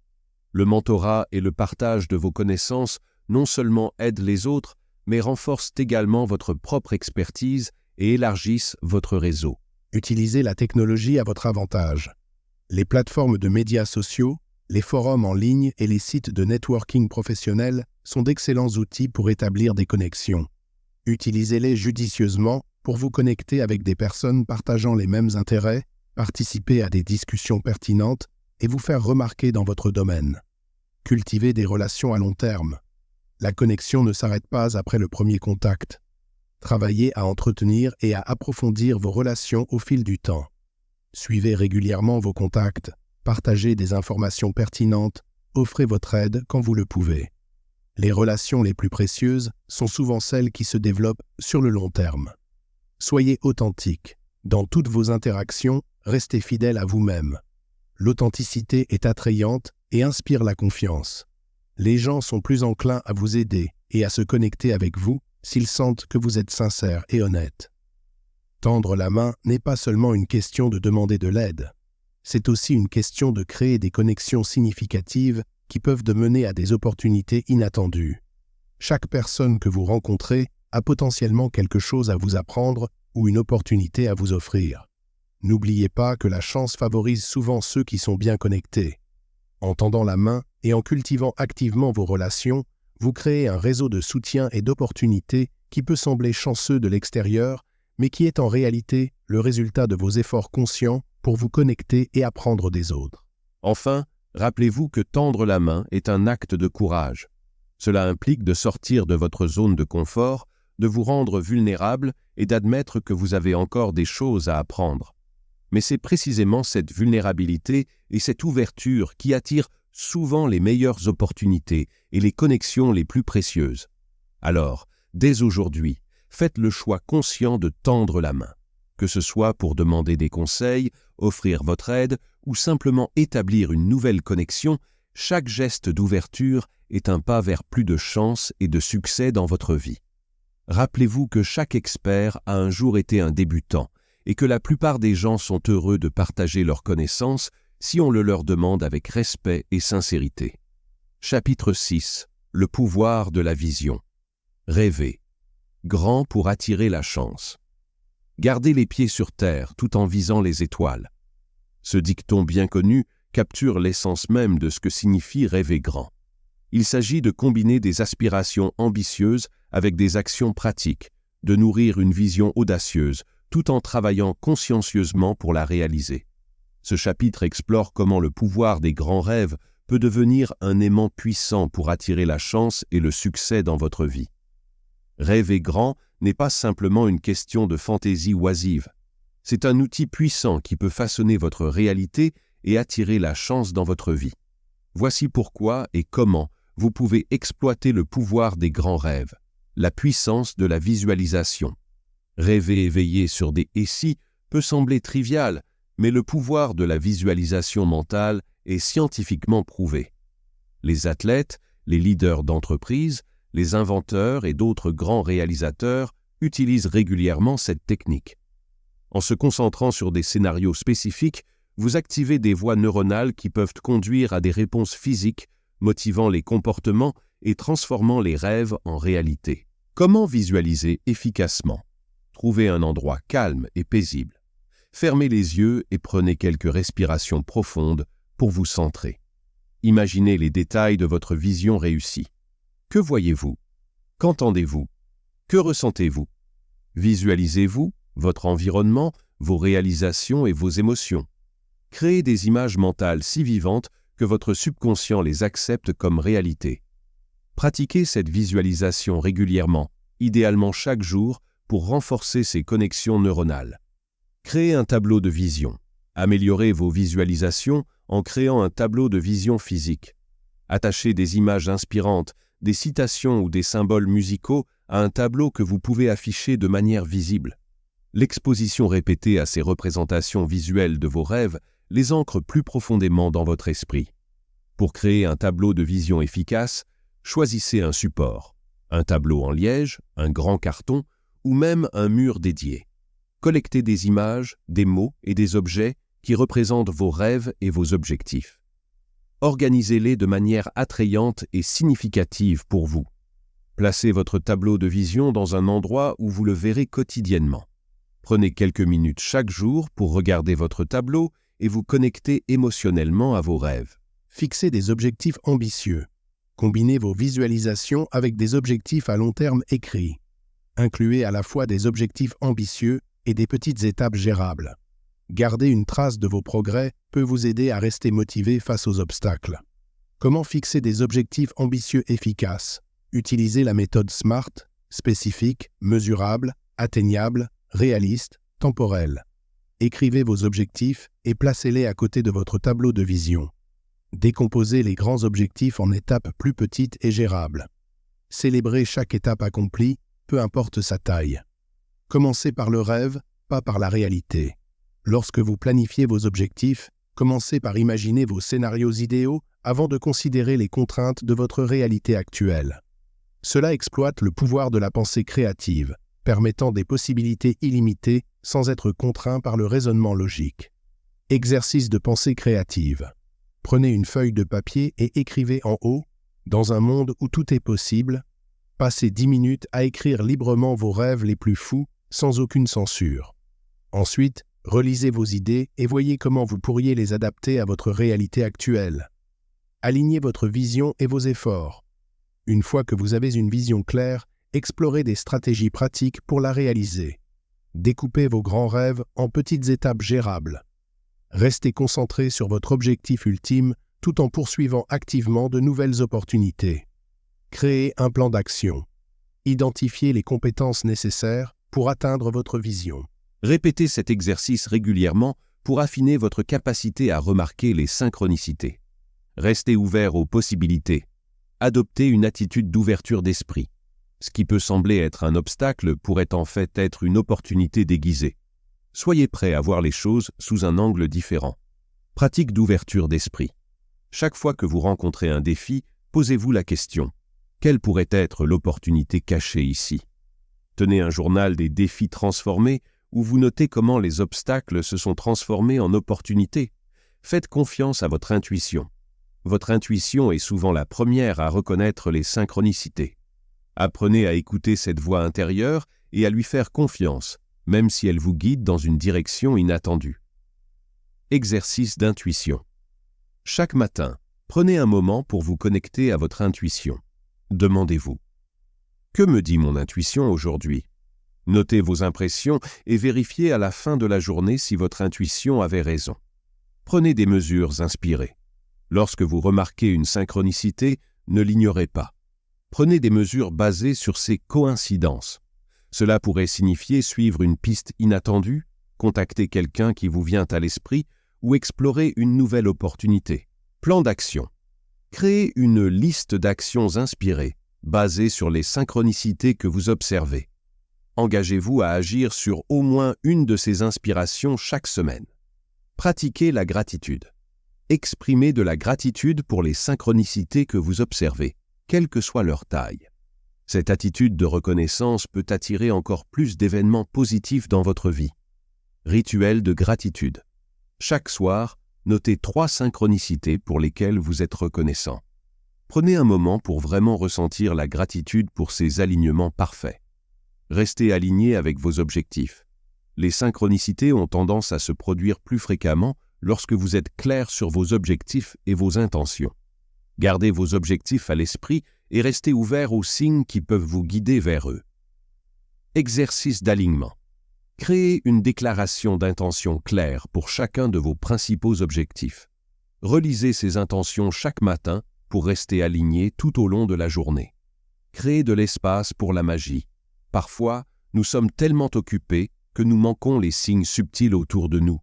Le mentorat et le partage de vos connaissances non seulement aident les autres, mais renforcent également votre propre expertise et élargissent votre réseau. Utilisez la technologie à votre avantage. Les plateformes de médias sociaux, les forums en ligne et les sites de networking professionnels sont d'excellents outils pour établir des connexions. Utilisez-les judicieusement pour vous connecter avec des personnes partageant les mêmes intérêts, participer à des discussions pertinentes et vous faire remarquer dans votre domaine. Cultivez des relations à long terme. La connexion ne s'arrête pas après le premier contact. Travaillez à entretenir et à approfondir vos relations au fil du temps. Suivez régulièrement vos contacts, partagez des informations pertinentes, offrez votre aide quand vous le pouvez. Les relations les plus précieuses sont souvent celles qui se développent sur le long terme. Soyez authentique. Dans toutes vos interactions, restez fidèle à vous-même. L'authenticité est attrayante et inspire la confiance. Les gens sont plus enclins à vous aider et à se connecter avec vous s'ils sentent que vous êtes sincère et honnête. Tendre la main n'est pas seulement une question de demander de l'aide. C'est aussi une question de créer des connexions significatives qui peuvent mener à des opportunités inattendues. Chaque personne que vous rencontrez a potentiellement quelque chose à vous apprendre ou une opportunité à vous offrir. N'oubliez pas que la chance favorise souvent ceux qui sont bien connectés. En tendant la main et en cultivant activement vos relations, vous créez un réseau de soutien et d'opportunités qui peut sembler chanceux de l'extérieur, mais qui est en réalité le résultat de vos efforts conscients pour vous connecter et apprendre des autres. Enfin, rappelez-vous que tendre la main est un acte de courage. Cela implique de sortir de votre zone de confort, de vous rendre vulnérable et d'admettre que vous avez encore des choses à apprendre. Mais c'est précisément cette vulnérabilité et cette ouverture qui attirent souvent les meilleures opportunités et les connexions les plus précieuses. Alors, dès aujourd'hui, faites le choix conscient de tendre la main, que ce soit pour demander des conseils, offrir votre aide ou simplement établir une nouvelle connexion. Chaque geste d'ouverture est un pas vers plus de chance et de succès dans votre vie. Rappelez-vous que chaque expert a un jour été un débutant et que la plupart des gens sont heureux de partager leurs connaissances si on le leur demande avec respect et sincérité. Chapitre 6. Le pouvoir de la vision. Rêvez. grand pour attirer la chance. Gardez les pieds sur terre tout en visant les étoiles. Ce dicton bien connu capture l'essence même de ce que signifie rêver grand. Il s'agit de combiner des aspirations ambitieuses avec des actions pratiques, de nourrir une vision audacieuse, tout en travaillant consciencieusement pour la réaliser. Ce chapitre explore comment le pouvoir des grands rêves peut devenir un aimant puissant pour attirer la chance et le succès dans votre vie. Rêver grand n'est pas simplement une question de fantaisie oisive. C'est un outil puissant qui peut façonner votre réalité et attirer la chance dans votre vie. Voici pourquoi et comment vous pouvez exploiter le pouvoir des grands rêves, la puissance de la visualisation. Rêver et veiller sur des « et si » peut sembler trivial, mais le pouvoir de la visualisation mentale est scientifiquement prouvé. Les athlètes, les leaders d'entreprise, les inventeurs et d'autres grands réalisateurs utilisent régulièrement cette technique. En se concentrant sur des scénarios spécifiques, vous activez des voies neuronales qui peuvent conduire à des réponses physiques, motivant les comportements et transformant les rêves en réalité. Comment visualiser efficacement? Trouvez un endroit calme et paisible. Fermez les yeux et prenez quelques respirations profondes pour vous centrer. Imaginez les détails de votre vision réussie. Que voyez-vous? Qu'entendez-vous? Que ressentez-vous? Visualisez-vous votre environnement, vos réalisations et vos émotions. Créez des images mentales si vivantes que votre subconscient les accepte comme réalité. Pratiquez cette visualisation régulièrement, idéalement chaque jour, pour renforcer ces connexions neuronales. Créez un tableau de vision. Améliorez vos visualisations en créant un tableau de vision physique. Attachez des images inspirantes, des citations ou des symboles musicaux à un tableau que vous pouvez afficher de manière visible. L'exposition répétée à ces représentations visuelles de vos rêves les ancre plus profondément dans votre esprit. Pour créer un tableau de vision efficace, choisissez un support, un tableau en liège, un grand carton ou même un mur dédié. Collectez des images, des mots et des objets qui représentent vos rêves et vos objectifs. Organisez-les de manière attrayante et significative pour vous. Placez votre tableau de vision dans un endroit où vous le verrez quotidiennement. Prenez quelques minutes chaque jour pour regarder votre tableau et vous connecter émotionnellement à vos rêves. Fixez des objectifs ambitieux. Combinez vos visualisations avec des objectifs à long terme écrits. Incluez à la fois des objectifs ambitieux et des petites étapes gérables. Garder une trace de vos progrès peut vous aider à rester motivé face aux obstacles. Comment fixer des objectifs ambitieux efficaces? Utilisez la méthode SMART, spécifique, mesurable, atteignable, réaliste, temporel. Écrivez vos objectifs et placez-les à côté de votre tableau de vision. Décomposez les grands objectifs en étapes plus petites et gérables. Célébrez chaque étape accomplie, peu importe sa taille. Commencez par le rêve, pas par la réalité. Lorsque vous planifiez vos objectifs, commencez par imaginer vos scénarios idéaux avant de considérer les contraintes de votre réalité actuelle. Cela exploite le pouvoir de la pensée créative, permettant des possibilités illimitées sans être contraint par le raisonnement logique. Exercice de pensée créative. Prenez une feuille de papier et écrivez en haut « Dans un monde où tout est possible », passez 10 minutes à écrire librement vos rêves les plus fous, sans aucune censure. Ensuite, relisez vos idées et voyez comment vous pourriez les adapter à votre réalité actuelle. Alignez votre vision et vos efforts. Une fois que vous avez une vision claire, explorez des stratégies pratiques pour la réaliser. Découpez vos grands rêves en petites étapes gérables. Restez concentré sur votre objectif ultime tout en poursuivant activement de nouvelles opportunités. Créez un plan d'action. Identifiez les compétences nécessaires pour atteindre votre vision. Répétez cet exercice régulièrement pour affiner votre capacité à remarquer les synchronicités. Restez ouvert aux possibilités. Adoptez une attitude d'ouverture d'esprit. Ce qui peut sembler être un obstacle pourrait en fait être une opportunité déguisée. Soyez prêt à voir les choses sous un angle différent. Pratique d'ouverture d'esprit. Chaque fois que vous rencontrez un défi, posez-vous la question « Quelle pourrait être l'opportunité cachée ici ?» Tenez un journal des défis transformés où vous notez comment les obstacles se sont transformés en opportunités. Faites confiance à votre intuition. Votre intuition est souvent la première à reconnaître les synchronicités. Apprenez à écouter cette voix intérieure et à lui faire confiance, même si elle vous guide dans une direction inattendue. Exercice d'intuition. Chaque matin, prenez un moment pour vous connecter à votre intuition. Demandez-vous: que me dit mon intuition aujourd'hui? Notez vos impressions et vérifiez à la fin de la journée si votre intuition avait raison. Prenez des mesures inspirées. Lorsque vous remarquez une synchronicité, ne l'ignorez pas. Prenez des mesures basées sur ces coïncidences. Cela pourrait signifier suivre une piste inattendue, contacter quelqu'un qui vous vient à l'esprit ou explorer une nouvelle opportunité. Plan d'action. Créez une liste d'actions inspirées, basée sur les synchronicités que vous observez. Engagez-vous à agir sur au moins une de ces inspirations chaque semaine. Pratiquez la gratitude. Exprimez de la gratitude pour les synchronicités que vous observez, quelle que soit leur taille. Cette attitude de reconnaissance peut attirer encore plus d'événements positifs dans votre vie. Rituel de gratitude. Chaque soir, notez 3 synchronicités pour lesquelles vous êtes reconnaissant. Prenez un moment pour vraiment ressentir la gratitude pour ces alignements parfaits. Restez aligné avec vos objectifs. Les synchronicités ont tendance à se produire plus fréquemment lorsque vous êtes clair sur vos objectifs et vos intentions. Gardez vos objectifs à l'esprit et restez ouvert aux signes qui peuvent vous guider vers eux. Exercice d'alignement. Créez une déclaration d'intention claire pour chacun de vos principaux objectifs. Relisez ces intentions chaque matin pour rester aligné tout au long de la journée. Créez de l'espace pour la magie. Parfois, nous sommes tellement occupés que nous manquons les signes subtils autour de nous.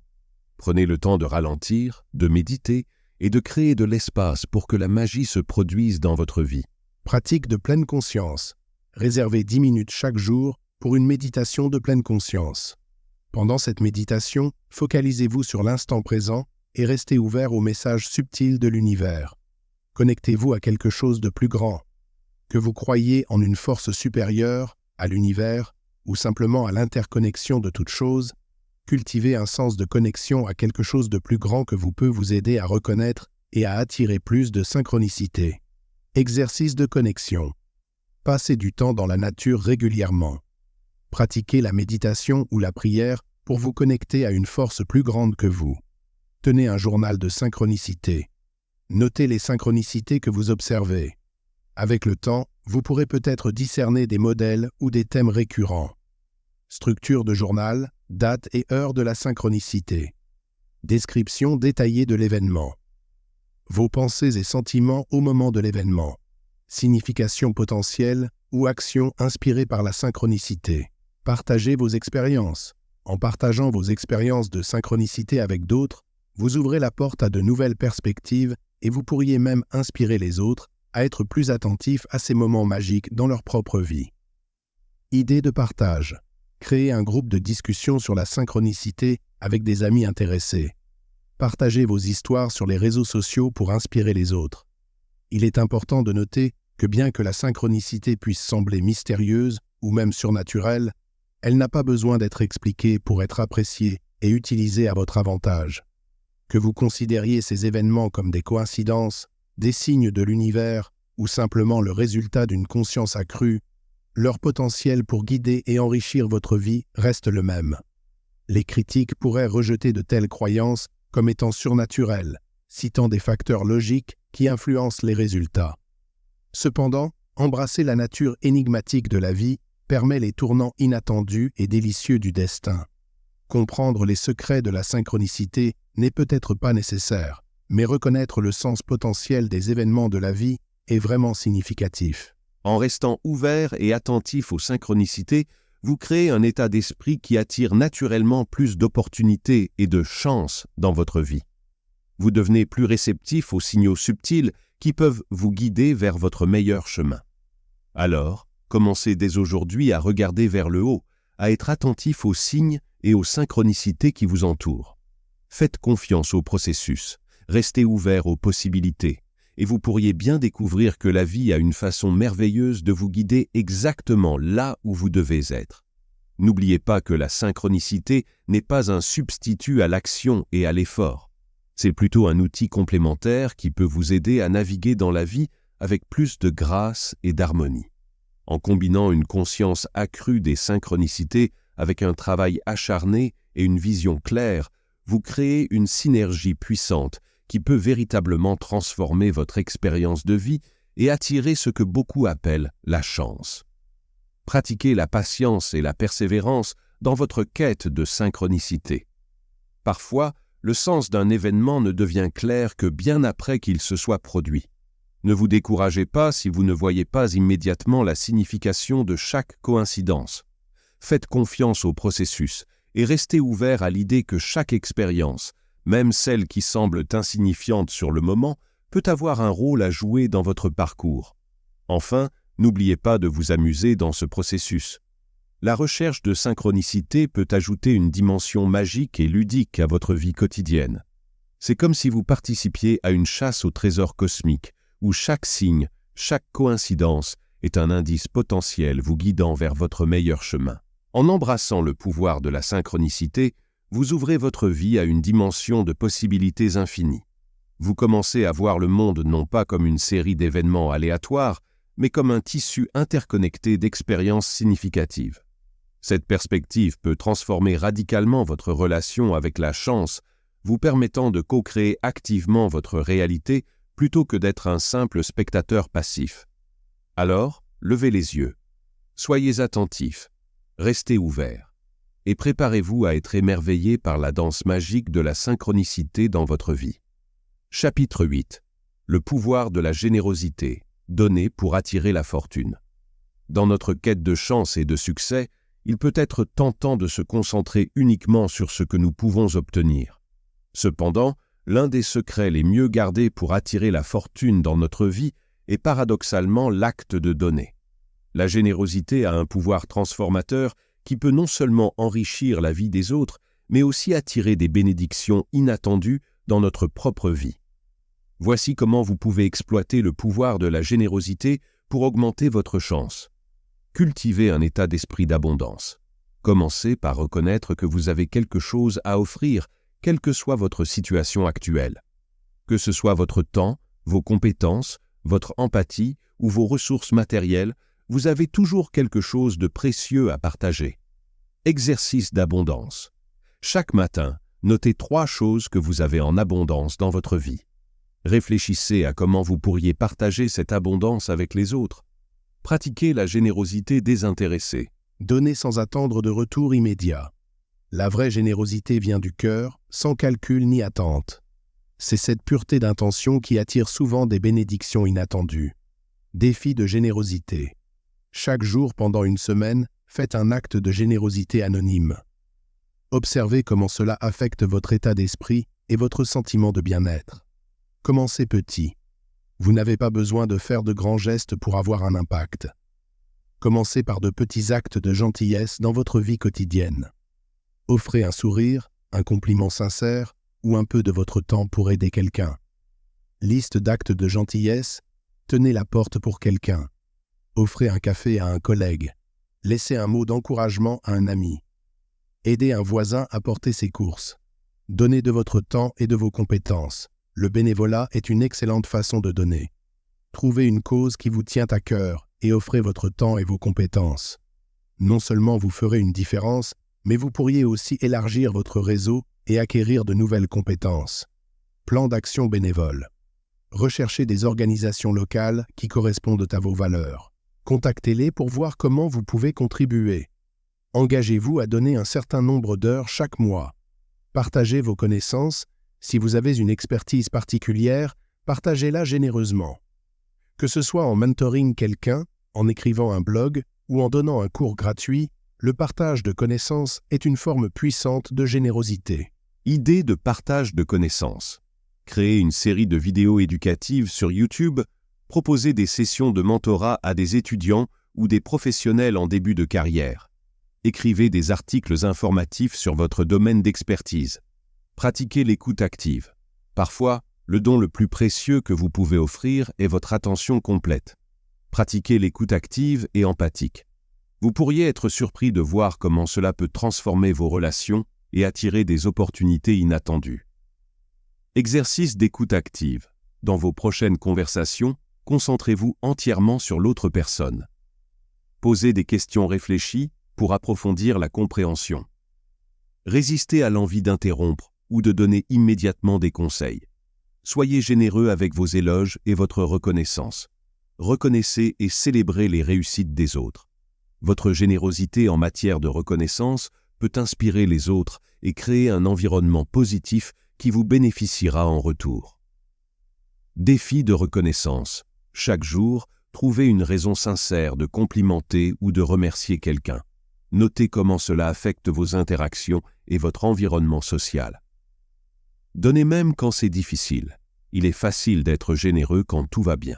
Prenez le temps de ralentir, de méditer et de créer de l'espace pour que la magie se produise dans votre vie. Pratique de pleine conscience. Réservez 10 minutes chaque jour pour une méditation de pleine conscience. Pendant cette méditation, focalisez-vous sur l'instant présent et restez ouvert aux messages subtils de l'univers. Connectez-vous à quelque chose de plus grand. Que vous croyez en une force supérieure, à l'univers, ou simplement à l'interconnexion de toutes choses, cultivez un sens de connexion à quelque chose de plus grand que vous peut vous aider à reconnaître et à attirer plus de synchronicité. Exercice de connexion. Passez du temps dans la nature régulièrement. Pratiquez la méditation ou la prière pour vous connecter à une force plus grande que vous. Tenez un journal de synchronicité. Notez les synchronicités que vous observez. Avec le temps, vous pourrez peut-être discerner des modèles ou des thèmes récurrents. Structure de journal, date et heure de la synchronicité. Description détaillée de l'événement. Vos pensées et sentiments au moment de l'événement. Signification potentielle ou action inspirée par la synchronicité. Partagez vos expériences. En partageant vos expériences de synchronicité avec d'autres, vous ouvrez la porte à de nouvelles perspectives et vous pourriez même inspirer les autres à être plus attentifs à ces moments magiques dans leur propre vie. Idée de partage. Créez un groupe de discussion sur la synchronicité avec des amis intéressés. Partagez vos histoires sur les réseaux sociaux pour inspirer les autres. Il est important de noter que bien que la synchronicité puisse sembler mystérieuse ou même surnaturelle, elle n'a pas besoin d'être expliquée pour être appréciée et utilisée à votre avantage. Que vous considériez ces événements comme des coïncidences, des signes de l'univers ou simplement le résultat d'une conscience accrue, leur potentiel pour guider et enrichir votre vie reste le même. Les critiques pourraient rejeter de telles croyances comme étant surnaturelles, citant des facteurs logiques qui influencent les résultats. Cependant, embrasser la nature énigmatique de la vie permet les tournants inattendus et délicieux du destin. Comprendre les secrets de la synchronicité n'est peut-être pas nécessaire, mais reconnaître le sens potentiel des événements de la vie est vraiment significatif. En restant ouvert et attentif aux synchronicités, vous créez un état d'esprit qui attire naturellement plus d'opportunités et de chances dans votre vie. Vous devenez plus réceptif aux signaux subtils qui peuvent vous guider vers votre meilleur chemin. Alors, commencez dès aujourd'hui à regarder vers le haut, à être attentif aux signes et aux synchronicités qui vous entourent. Faites confiance au processus, restez ouvert aux possibilités, et vous pourriez bien découvrir que la vie a une façon merveilleuse de vous guider exactement là où vous devez être. N'oubliez pas que la synchronicité n'est pas un substitut à l'action et à l'effort. C'est plutôt un outil complémentaire qui peut vous aider à naviguer dans la vie avec plus de grâce et d'harmonie. En combinant une conscience accrue des synchronicités avec un travail acharné et une vision claire, vous créez une synergie puissante qui peut véritablement transformer votre expérience de vie et attirer ce que beaucoup appellent la chance. Pratiquez la patience et la persévérance dans votre quête de synchronicité. Parfois, le sens d'un événement ne devient clair que bien après qu'il se soit produit. Ne vous découragez pas si vous ne voyez pas immédiatement la signification de chaque coïncidence. Faites confiance au processus et restez ouvert à l'idée que chaque expérience, même celle qui semble insignifiante sur le moment, peut avoir un rôle à jouer dans votre parcours. Enfin, n'oubliez pas de vous amuser dans ce processus. La recherche de synchronicité peut ajouter une dimension magique et ludique à votre vie quotidienne. C'est comme si vous participiez à une chasse au trésor cosmique, où chaque signe, chaque coïncidence est un indice potentiel vous guidant vers votre meilleur chemin. En embrassant le pouvoir de la synchronicité, vous ouvrez votre vie à une dimension de possibilités infinies. Vous commencez à voir le monde non pas comme une série d'événements aléatoires, mais comme un tissu interconnecté d'expériences significatives. Cette perspective peut transformer radicalement votre relation avec la chance, vous permettant de co-créer activement votre réalité plutôt que d'être un simple spectateur passif. Alors, levez les yeux. Soyez attentifs, restez ouverts, et préparez-vous à être émerveillé par la danse magique de la synchronicité dans votre vie. Chapitre 8. Le pouvoir de la générosité, donné pour attirer la fortune. Dans notre quête de chance et de succès, il peut être tentant de se concentrer uniquement sur ce que nous pouvons obtenir. Cependant, l'un des secrets les mieux gardés pour attirer la fortune dans notre vie est paradoxalement l'acte de donner. La générosité a un pouvoir transformateur qui peut non seulement enrichir la vie des autres, mais aussi attirer des bénédictions inattendues dans notre propre vie. Voici comment vous pouvez exploiter le pouvoir de la générosité pour augmenter votre chance. Cultivez un état d'esprit d'abondance. Commencez par reconnaître que vous avez quelque chose à offrir, quelle que soit votre situation actuelle. Que ce soit votre temps, vos compétences, votre empathie ou vos ressources matérielles, vous avez toujours quelque chose de précieux à partager. Exercice d'abondance. Chaque matin, notez 3 choses que vous avez en abondance dans votre vie. Réfléchissez à comment vous pourriez partager cette abondance avec les autres. Pratiquez la générosité désintéressée. Donnez sans attendre de retour immédiat. La vraie générosité vient du cœur, sans calcul ni attente. C'est cette pureté d'intention qui attire souvent des bénédictions inattendues. Défi de générosité. Chaque jour pendant une semaine, faites un acte de générosité anonyme. Observez comment cela affecte votre état d'esprit et votre sentiment de bien-être. Commencez petit. Vous n'avez pas besoin de faire de grands gestes pour avoir un impact. Commencez par de petits actes de gentillesse dans votre vie quotidienne. Offrez un sourire, un compliment sincère ou un peu de votre temps pour aider quelqu'un. Liste d'actes de gentillesse, tenez la porte pour quelqu'un. Offrez un café à un collègue. Laissez un mot d'encouragement à un ami. Aidez un voisin à porter ses courses. Donnez de votre temps et de vos compétences. Le bénévolat est une excellente façon de donner. Trouvez une cause qui vous tient à cœur et offrez votre temps et vos compétences. Non seulement vous ferez une différence, mais vous pourriez aussi élargir votre réseau et acquérir de nouvelles compétences. Plan d'action bénévole. Recherchez des organisations locales qui correspondent à vos valeurs. Contactez-les pour voir comment vous pouvez contribuer. Engagez-vous à donner un certain nombre d'heures chaque mois. Partagez vos connaissances. Si vous avez une expertise particulière, partagez-la généreusement. Que ce soit en mentoring quelqu'un, en écrivant un blog ou en donnant un cours gratuit, le partage de connaissances est une forme puissante de générosité. Idée de partage de connaissances. Créez une série de vidéos éducatives sur YouTube, proposez des sessions de mentorat à des étudiants ou des professionnels en début de carrière. Écrivez des articles informatifs sur votre domaine d'expertise. Pratiquez l'écoute active. Parfois, le don le plus précieux que vous pouvez offrir est votre attention complète. Pratiquez l'écoute active et empathique. Vous pourriez être surpris de voir comment cela peut transformer vos relations et attirer des opportunités inattendues. Exercice d'écoute active. Dans vos prochaines conversations, concentrez-vous entièrement sur l'autre personne. Posez des questions réfléchies pour approfondir la compréhension. Résistez à l'envie d'interrompre ou de donner immédiatement des conseils. Soyez généreux avec vos éloges et votre reconnaissance. Reconnaissez et célébrez les réussites des autres. Votre générosité en matière de reconnaissance peut inspirer les autres et créer un environnement positif qui vous bénéficiera en retour. Défi de reconnaissance. Chaque jour, trouvez une raison sincère de complimenter ou de remercier quelqu'un. Notez comment cela affecte vos interactions et votre environnement social. Donnez même quand c'est difficile. Il est facile d'être généreux quand tout va bien.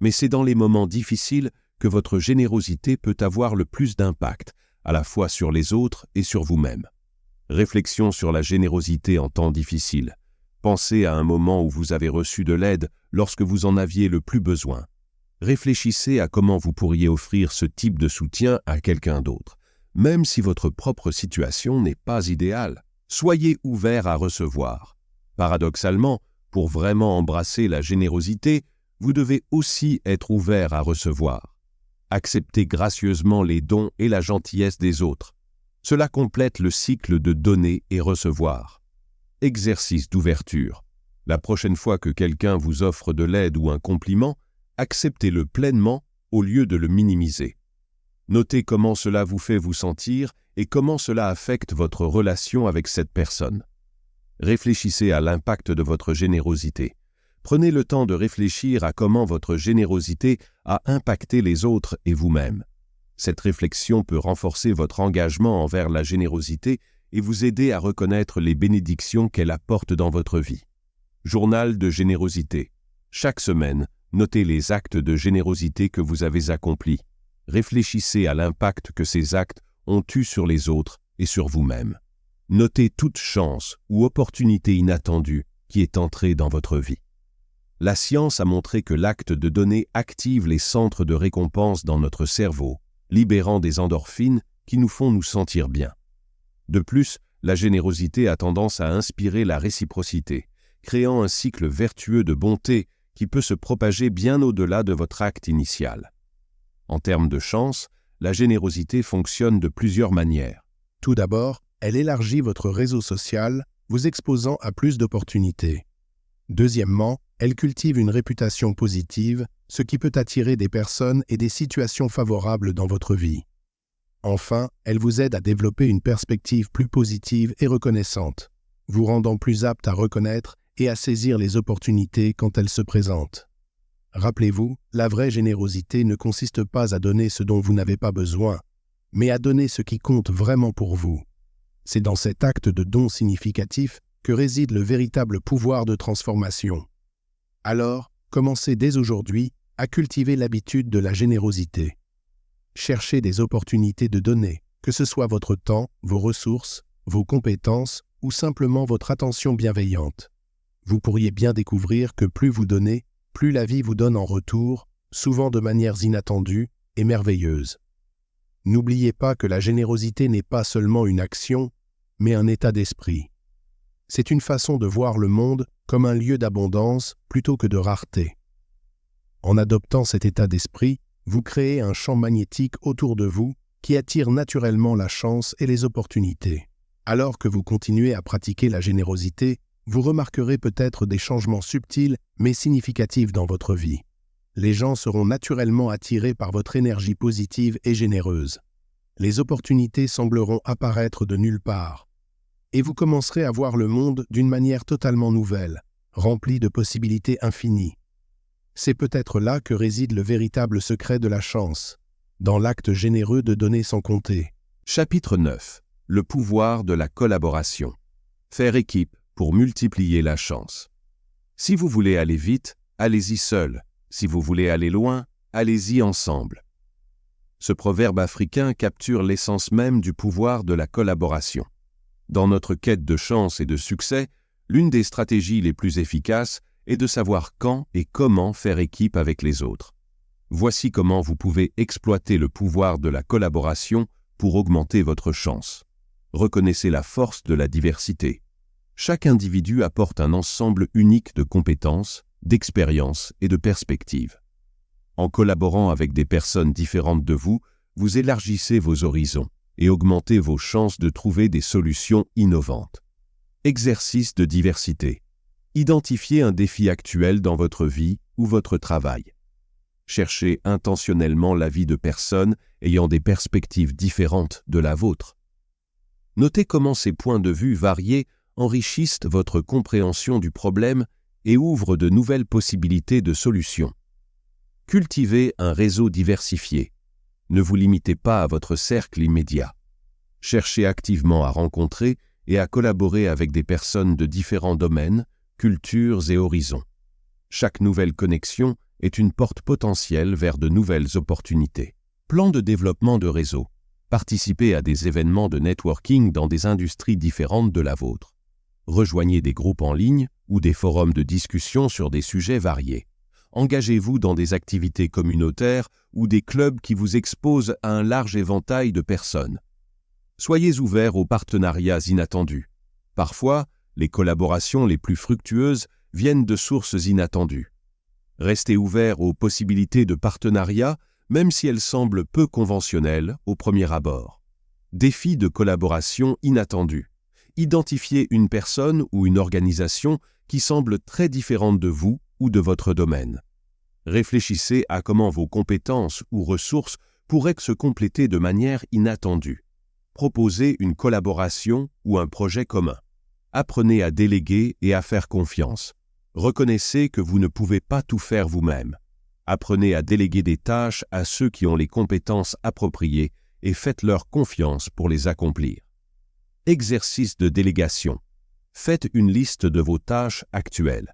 Mais c'est dans les moments difficiles que votre générosité peut avoir le plus d'impact, à la fois sur les autres et sur vous-même. Réflexion sur la générosité en temps difficile. Pensez à un moment où vous avez reçu de l'aide lorsque vous en aviez le plus besoin. Réfléchissez à comment vous pourriez offrir ce type de soutien à quelqu'un d'autre. Même si votre propre situation n'est pas idéale, soyez ouvert à recevoir. Paradoxalement, pour vraiment embrasser la générosité, vous devez aussi être ouvert à recevoir. Acceptez gracieusement les dons et la gentillesse des autres. Cela complète le cycle de donner et recevoir. Exercice d'ouverture. La prochaine fois que quelqu'un vous offre de l'aide ou un compliment, acceptez-le pleinement au lieu de le minimiser. Notez comment cela vous fait vous sentir et comment cela affecte votre relation avec cette personne. Réfléchissez à l'impact de votre générosité. Prenez le temps de réfléchir à comment votre générosité a impacté les autres et vous-même. Cette réflexion peut renforcer votre engagement envers la générosité et vous aider à reconnaître les bénédictions qu'elle apporte dans votre vie. Journal de générosité. Chaque semaine, notez les actes de générosité que vous avez accomplis. Réfléchissez à l'impact que ces actes ont eu sur les autres et sur vous-même. Notez toute chance ou opportunité inattendue qui est entrée dans votre vie. La science a montré que l'acte de donner active les centres de récompense dans notre cerveau, libérant des endorphines qui nous font nous sentir bien. De plus, la générosité a tendance à inspirer la réciprocité, créant un cycle vertueux de bonté qui peut se propager bien au-delà de votre acte initial. En termes de chance, la générosité fonctionne de plusieurs manières. Tout d'abord, elle élargit votre réseau social, vous exposant à plus d'opportunités. Deuxièmement, elle cultive une réputation positive, ce qui peut attirer des personnes et des situations favorables dans votre vie. Enfin, elle vous aide à développer une perspective plus positive et reconnaissante, vous rendant plus apte à reconnaître et à saisir les opportunités quand elles se présentent. Rappelez-vous, la vraie générosité ne consiste pas à donner ce dont vous n'avez pas besoin, mais à donner ce qui compte vraiment pour vous. C'est dans cet acte de don significatif que réside le véritable pouvoir de transformation. Alors, commencez dès aujourd'hui à cultiver l'habitude de la générosité. Cherchez des opportunités de donner, que ce soit votre temps, vos ressources, vos compétences ou simplement votre attention bienveillante. Vous pourriez bien découvrir que plus vous donnez, plus la vie vous donne en retour, souvent de manières inattendues et merveilleuses. N'oubliez pas que la générosité n'est pas seulement une action, mais un état d'esprit. C'est une façon de voir le monde comme un lieu d'abondance plutôt que de rareté. En adoptant cet état d'esprit, vous créez un champ magnétique autour de vous qui attire naturellement la chance et les opportunités. Alors que vous continuez à pratiquer la générosité, vous remarquerez peut-être des changements subtils mais significatifs dans votre vie. Les gens seront naturellement attirés par votre énergie positive et généreuse. Les opportunités sembleront apparaître de nulle part. Et vous commencerez à voir le monde d'une manière totalement nouvelle, remplie de possibilités infinies. C'est peut-être là que réside le véritable secret de la chance, dans l'acte généreux de donner sans compter. Chapitre 9. Le pouvoir de la collaboration. Faire équipe pour multiplier la chance. Si vous voulez aller vite, allez-y seul. Si vous voulez aller loin, allez-y ensemble. Ce proverbe africain capture l'essence même du pouvoir de la collaboration. Dans notre quête de chance et de succès, l'une des stratégies les plus efficaces est de savoir quand et comment faire équipe avec les autres. Voici comment vous pouvez exploiter le pouvoir de la collaboration pour augmenter votre chance. Reconnaissez la force de la diversité. Chaque individu apporte un ensemble unique de compétences, d'expériences et de perspectives. En collaborant avec des personnes différentes de vous, vous élargissez vos horizons et augmentez vos chances de trouver des solutions innovantes. Exercice de diversité. Identifiez un défi actuel dans votre vie ou votre travail. Cherchez intentionnellement l'avis de personnes ayant des perspectives différentes de la vôtre. Notez comment ces points de vue variés enrichissent votre compréhension du problème et ouvrent de nouvelles possibilités de solutions. Cultivez un réseau diversifié. Ne vous limitez pas à votre cercle immédiat. Cherchez activement à rencontrer et à collaborer avec des personnes de différents domaines, cultures et horizons. Chaque nouvelle connexion est une porte potentielle vers de nouvelles opportunités. Plan de développement de réseau. Participez à des événements de networking dans des industries différentes de la vôtre. Rejoignez des groupes en ligne ou des forums de discussion sur des sujets variés. Engagez-vous dans des activités communautaires ou des clubs qui vous exposent à un large éventail de personnes. Soyez ouverts aux partenariats inattendus. Parfois, les collaborations les plus fructueuses viennent de sources inattendues. Restez ouverts aux possibilités de partenariat, même si elles semblent peu conventionnelles au premier abord. Défi de collaboration inattendu. Identifiez une personne ou une organisation qui semble très différente de vous ou de votre domaine. Réfléchissez à comment vos compétences ou ressources pourraient se compléter de manière inattendue. Proposez une collaboration ou un projet commun. Apprenez à déléguer et à faire confiance. Reconnaissez que vous ne pouvez pas tout faire vous-même. Apprenez à déléguer des tâches à ceux qui ont les compétences appropriées et faites-leur confiance pour les accomplir. Exercice de délégation. Faites une liste de vos tâches actuelles.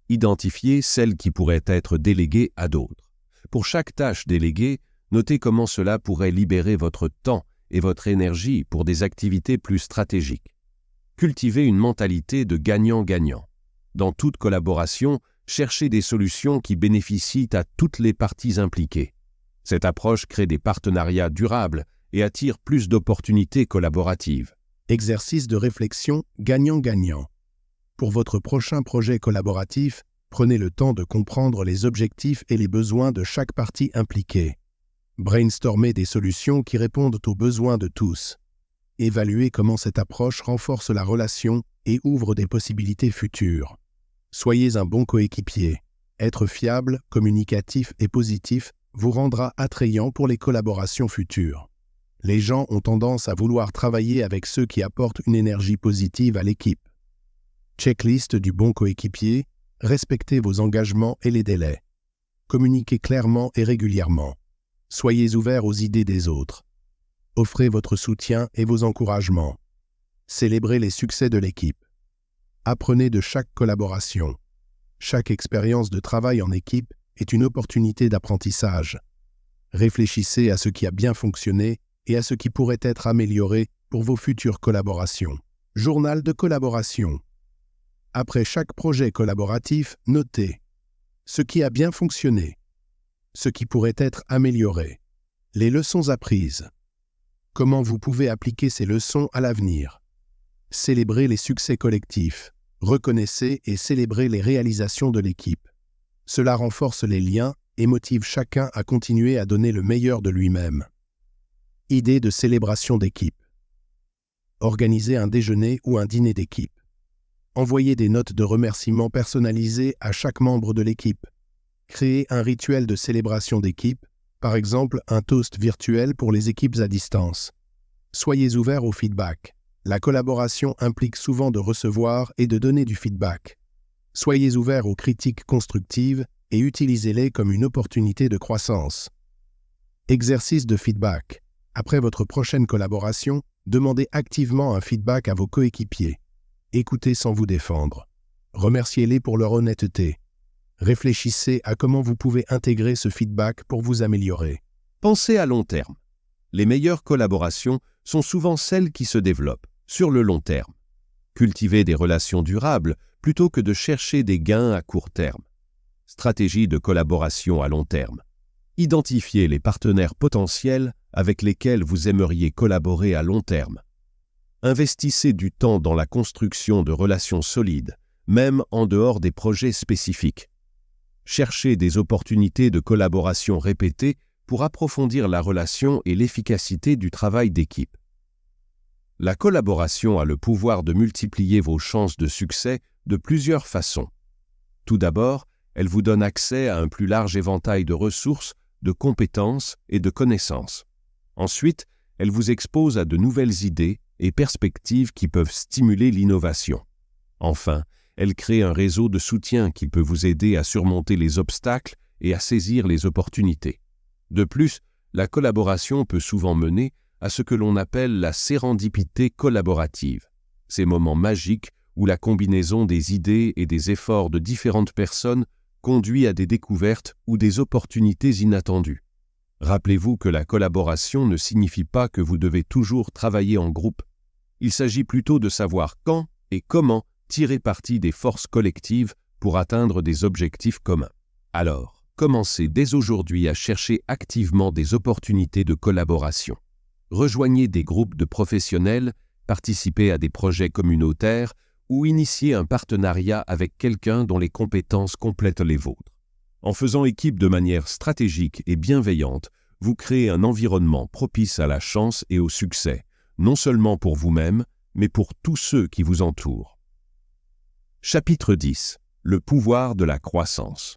Identifiez celles qui pourraient être déléguées à d'autres. Pour chaque tâche déléguée, notez comment cela pourrait libérer votre temps et votre énergie pour des activités plus stratégiques. Cultivez une mentalité de gagnant-gagnant. Dans toute collaboration, cherchez des solutions qui bénéficient à toutes les parties impliquées. Cette approche crée des partenariats durables et attire plus d'opportunités collaboratives. Exercice de réflexion gagnant-gagnant. Pour votre prochain projet collaboratif, prenez le temps de comprendre les objectifs et les besoins de chaque partie impliquée. Brainstormez des solutions qui répondent aux besoins de tous. Évaluez comment cette approche renforce la relation et ouvre des possibilités futures. Soyez un bon coéquipier. Être fiable, communicatif et positif vous rendra attrayant pour les collaborations futures. Les gens ont tendance à vouloir travailler avec ceux qui apportent une énergie positive à l'équipe. Checklist du bon coéquipier, respectez vos engagements et les délais. Communiquez clairement et régulièrement. Soyez ouverts aux idées des autres. Offrez votre soutien et vos encouragements. Célébrez les succès de l'équipe. Apprenez de chaque collaboration. Chaque expérience de travail en équipe est une opportunité d'apprentissage. Réfléchissez à ce qui a bien fonctionné et à ce qui pourrait être amélioré pour vos futures collaborations. Journal de collaboration. Après chaque projet collaboratif, notez ce qui a bien fonctionné, ce qui pourrait être amélioré, les leçons apprises, comment vous pouvez appliquer ces leçons à l'avenir. Célébrez les succès collectifs, reconnaissez et célébrez les réalisations de l'équipe. Cela renforce les liens et motive chacun à continuer à donner le meilleur de lui-même. Idée de célébration d'équipe. Organisez un déjeuner ou un dîner d'équipe. Envoyez des notes de remerciement personnalisées à chaque membre de l'équipe. Créez un rituel de célébration d'équipe, par exemple un toast virtuel pour les équipes à distance. Soyez ouverts au feedback. La collaboration implique souvent de recevoir et de donner du feedback. Soyez ouverts aux critiques constructives et utilisez-les comme une opportunité de croissance. Exercice de feedback. Après votre prochaine collaboration, demandez activement un feedback à vos coéquipiers. Écoutez sans vous défendre. Remerciez-les pour leur honnêteté. Réfléchissez à comment vous pouvez intégrer ce feedback pour vous améliorer. Pensez à long terme. Les meilleures collaborations sont souvent celles qui se développent sur le long terme. Cultivez des relations durables plutôt que de chercher des gains à court terme. Stratégie de collaboration à long terme. Identifiez les partenaires potentiels avec lesquels vous aimeriez collaborer à long terme. Investissez du temps dans la construction de relations solides, même en dehors des projets spécifiques. Cherchez des opportunités de collaboration répétées pour approfondir la relation et l'efficacité du travail d'équipe. La collaboration a le pouvoir de multiplier vos chances de succès de plusieurs façons. Tout d'abord, elle vous donne accès à un plus large éventail de ressources, de compétences et de connaissances. Ensuite, elle vous expose à de nouvelles idées et perspectives qui peuvent stimuler l'innovation. Enfin, elle crée un réseau de soutien qui peut vous aider à surmonter les obstacles et à saisir les opportunités. De plus, la collaboration peut souvent mener à ce que l'on appelle la sérendipité collaborative, ces moments magiques où la combinaison des idées et des efforts de différentes personnes conduit à des découvertes ou des opportunités inattendues. Rappelez-vous que la collaboration ne signifie pas que vous devez toujours travailler en groupe. Il s'agit plutôt de savoir quand et comment tirer parti des forces collectives pour atteindre des objectifs communs. Alors, commencez dès aujourd'hui à chercher activement des opportunités de collaboration. Rejoignez des groupes de professionnels, participez à des projets communautaires ou initiez un partenariat avec quelqu'un dont les compétences complètent les vôtres. En faisant équipe de manière stratégique et bienveillante, vous créez un environnement propice à la chance et au succès, non seulement pour vous-même, mais pour tous ceux qui vous entourent. Chapitre 10. Le pouvoir de la croissance.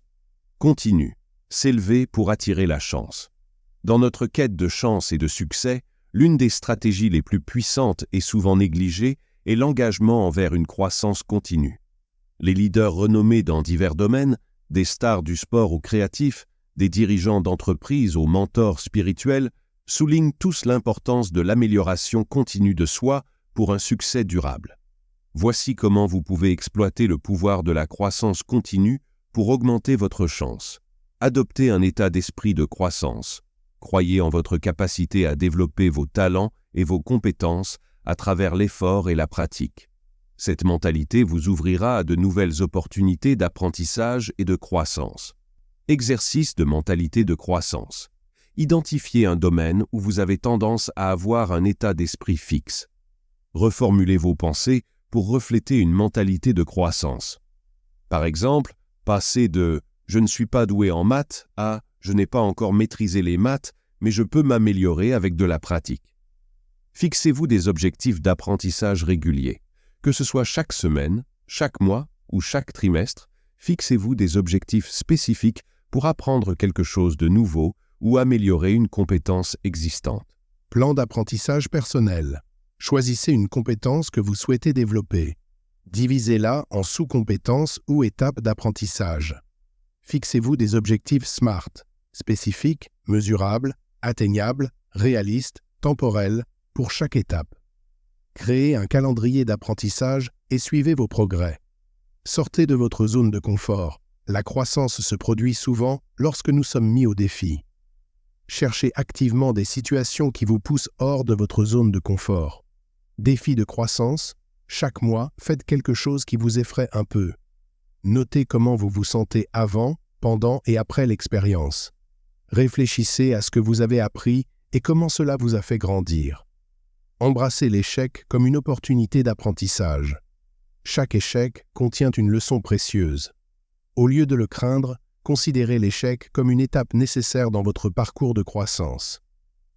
Continue. S'élever pour attirer la chance. Dans notre quête de chance et de succès, l'une des stratégies les plus puissantes et souvent négligées est l'engagement envers une croissance continue. Les leaders renommés dans divers domaines, des stars du sport aux créatifs, des dirigeants d'entreprise aux mentors spirituels, soulignent tous l'importance de l'amélioration continue de soi pour un succès durable. Voici comment vous pouvez exploiter le pouvoir de la croissance continue pour augmenter votre chance. Adoptez un état d'esprit de croissance. Croyez en votre capacité à développer vos talents et vos compétences à travers l'effort et la pratique. Cette mentalité vous ouvrira à de nouvelles opportunités d'apprentissage et de croissance. Exercice de mentalité de croissance. Identifiez un domaine où vous avez tendance à avoir un état d'esprit fixe. Reformulez vos pensées pour refléter une mentalité de croissance. Par exemple, passez de « je ne suis pas doué en maths » à « je n'ai pas encore maîtrisé les maths, mais je peux m'améliorer avec de la pratique ». Fixez-vous des objectifs d'apprentissage réguliers. Que ce soit chaque semaine, chaque mois ou chaque trimestre, fixez-vous des objectifs spécifiques pour apprendre quelque chose de nouveau ou améliorer une compétence existante. Plan d'apprentissage personnel. Choisissez une compétence que vous souhaitez développer. Divisez-la en sous-compétences ou étapes d'apprentissage. Fixez-vous des objectifs SMART, spécifiques, mesurables, atteignables, réalistes, temporels, pour chaque étape. Créez un calendrier d'apprentissage et suivez vos progrès. Sortez de votre zone de confort. La croissance se produit souvent lorsque nous sommes mis au défi. Cherchez activement des situations qui vous poussent hors de votre zone de confort. Défi de croissance. Chaque mois, faites quelque chose qui vous effraie un peu. Notez comment vous vous sentez avant, pendant et après l'expérience. Réfléchissez à ce que vous avez appris et comment cela vous a fait grandir. Embrassez l'échec comme une opportunité d'apprentissage. Chaque échec contient une leçon précieuse. Au lieu de le craindre, considérez l'échec comme une étape nécessaire dans votre parcours de croissance.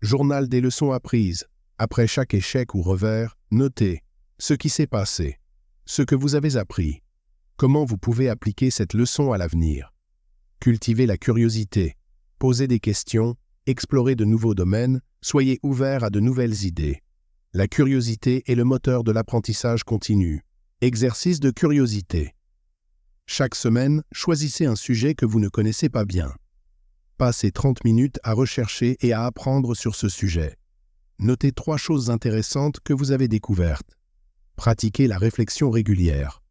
Journal des leçons apprises. Après chaque échec ou revers, notez ce qui s'est passé, ce que vous avez appris, comment vous pouvez appliquer cette leçon à l'avenir. Cultivez la curiosité, posez des questions, explorez de nouveaux domaines, soyez ouvert à de nouvelles idées. La curiosité est le moteur de l'apprentissage continu. Exercice de curiosité. Chaque semaine, choisissez un sujet que vous ne connaissez pas bien. Passez 30 minutes à rechercher et à apprendre sur ce sujet. Notez 3 choses intéressantes que vous avez découvertes. Pratiquez la réflexion régulière.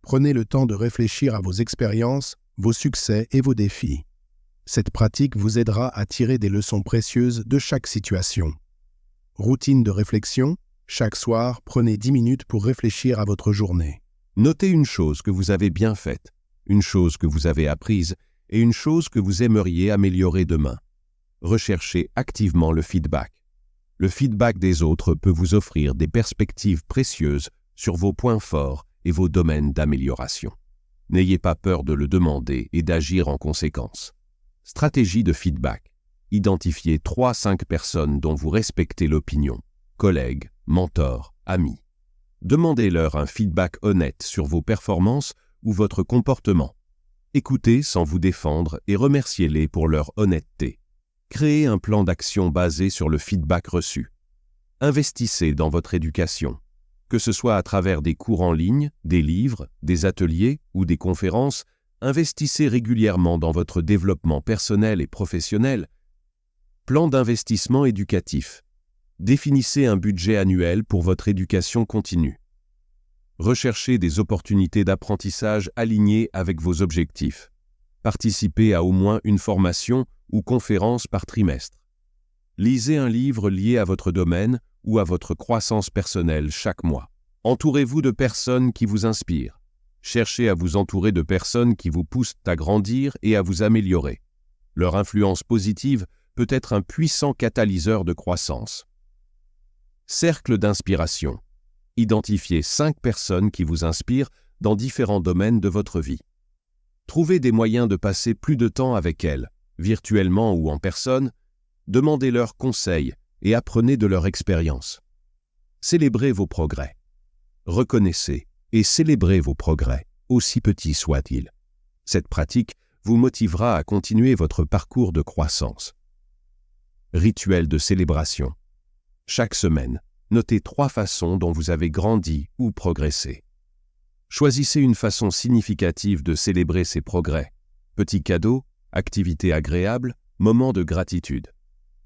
Prenez le temps de réfléchir à vos expériences, vos succès et vos défis. Cette pratique vous aidera à tirer des leçons précieuses de chaque situation. Routine de réflexion. Chaque soir, prenez 10 minutes pour réfléchir à votre journée. Notez une chose que vous avez bien faite, une chose que vous avez apprise et une chose que vous aimeriez améliorer demain. Recherchez activement le feedback. Le feedback des autres peut vous offrir des perspectives précieuses sur vos points forts et vos domaines d'amélioration. N'ayez pas peur de le demander et d'agir en conséquence. Stratégie de feedback. Identifiez 3-5 personnes dont vous respectez l'opinion, collègues, mentors, amis. Demandez-leur un feedback honnête sur vos performances ou votre comportement. Écoutez sans vous défendre et remerciez-les pour leur honnêteté. Créez un plan d'action basé sur le feedback reçu. Investissez dans votre éducation, que ce soit à travers des cours en ligne, des livres, des ateliers ou des conférences. Investissez régulièrement dans votre développement personnel et professionnel. Plan d'investissement éducatif. Définissez un budget annuel pour votre éducation continue. Recherchez des opportunités d'apprentissage alignées avec vos objectifs. Participez à au moins une formation ou conférence par trimestre. Lisez un livre lié à votre domaine ou à votre croissance personnelle chaque mois. Entourez-vous de personnes qui vous inspirent. Cherchez à vous entourer de personnes qui vous poussent à grandir et à vous améliorer. Leur influence positive peut être un puissant catalyseur de croissance. Cercle d'inspiration. Identifiez 5 personnes qui vous inspirent dans différents domaines de votre vie. Trouvez des moyens de passer plus de temps avec elles, virtuellement ou en personne. Demandez leurs conseils et apprenez de leur expérience. Célébrez vos progrès. Reconnaissez et célébrez vos progrès, aussi petits soient-ils. Cette pratique vous motivera à continuer votre parcours de croissance. Rituel de célébration. Chaque semaine, notez 3 façons dont vous avez grandi ou progressé. Choisissez une façon significative de célébrer ces progrès. Petits cadeaux, activités agréables, moments de gratitude.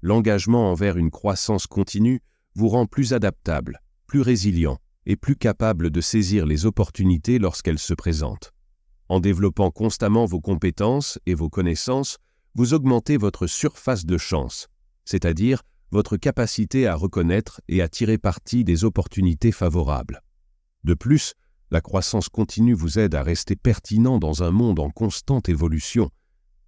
L'engagement envers une croissance continue vous rend plus adaptable, plus résilient et plus capable de saisir les opportunités lorsqu'elles se présentent. En développant constamment vos compétences et vos connaissances, vous augmentez votre surface de chance, c'est-à-dire votre capacité à reconnaître et à tirer parti des opportunités favorables. De plus, la croissance continue vous aide à rester pertinent dans un monde en constante évolution.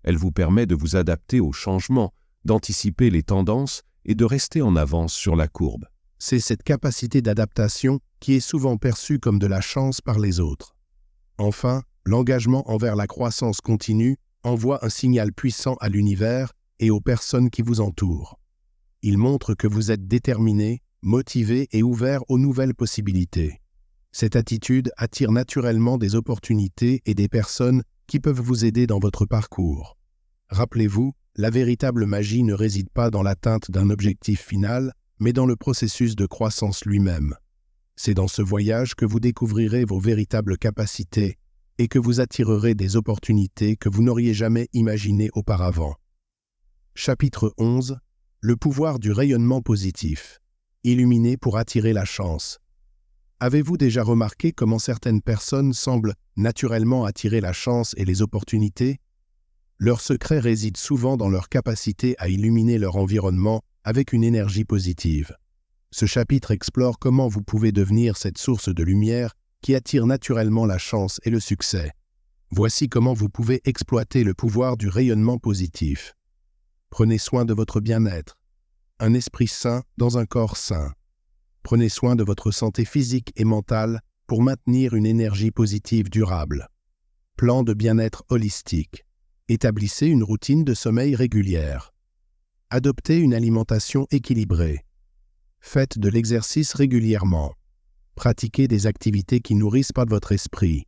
Elle vous permet de vous adapter aux changements, d'anticiper les tendances et de rester en avance sur la courbe. C'est cette capacité d'adaptation qui est souvent perçue comme de la chance par les autres. Enfin, l'engagement envers la croissance continue envoie un signal puissant à l'univers et aux personnes qui vous entourent. Il montre que vous êtes déterminé, motivé et ouvert aux nouvelles possibilités. Cette attitude attire naturellement des opportunités et des personnes qui peuvent vous aider dans votre parcours. Rappelez-vous, la véritable magie ne réside pas dans l'atteinte d'un objectif final, mais dans le processus de croissance lui-même. C'est dans ce voyage que vous découvrirez vos véritables capacités et que vous attirerez des opportunités que vous n'auriez jamais imaginées auparavant. Chapitre 11. Le pouvoir du rayonnement positif. Illuminer pour attirer la chance. Avez-vous déjà remarqué comment certaines personnes semblent naturellement attirer la chance et les opportunités? Leur secret réside souvent dans leur capacité à illuminer leur environnement avec une énergie positive. Ce chapitre explore comment vous pouvez devenir cette source de lumière qui attire naturellement la chance et le succès. Voici comment vous pouvez exploiter le pouvoir du rayonnement positif. Prenez soin de votre bien-être. Un esprit sain dans un corps sain. Prenez soin de votre santé physique et mentale pour maintenir une énergie positive durable. Plan de bien-être holistique. Établissez une routine de sommeil régulière. Adoptez une alimentation équilibrée. Faites de l'exercice régulièrement. Pratiquez des activités qui nourrissent votre esprit.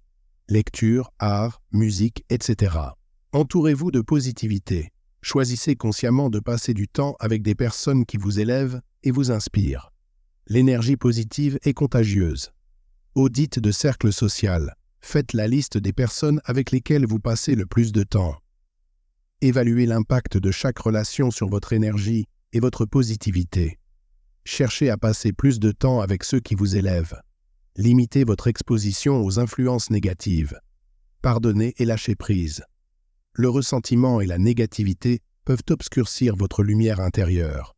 Lecture, art, musique, etc. Entourez-vous de positivité. Choisissez consciemment de passer du temps avec des personnes qui vous élèvent et vous inspirent. L'énergie positive est contagieuse. Audit de cercle social. Faites la liste des personnes avec lesquelles vous passez le plus de temps. Évaluez l'impact de chaque relation sur votre énergie et votre positivité. Cherchez à passer plus de temps avec ceux qui vous élèvent. Limitez votre exposition aux influences négatives. Pardonnez et lâchez prise. Le ressentiment et la négativité peuvent obscurcir votre lumière intérieure.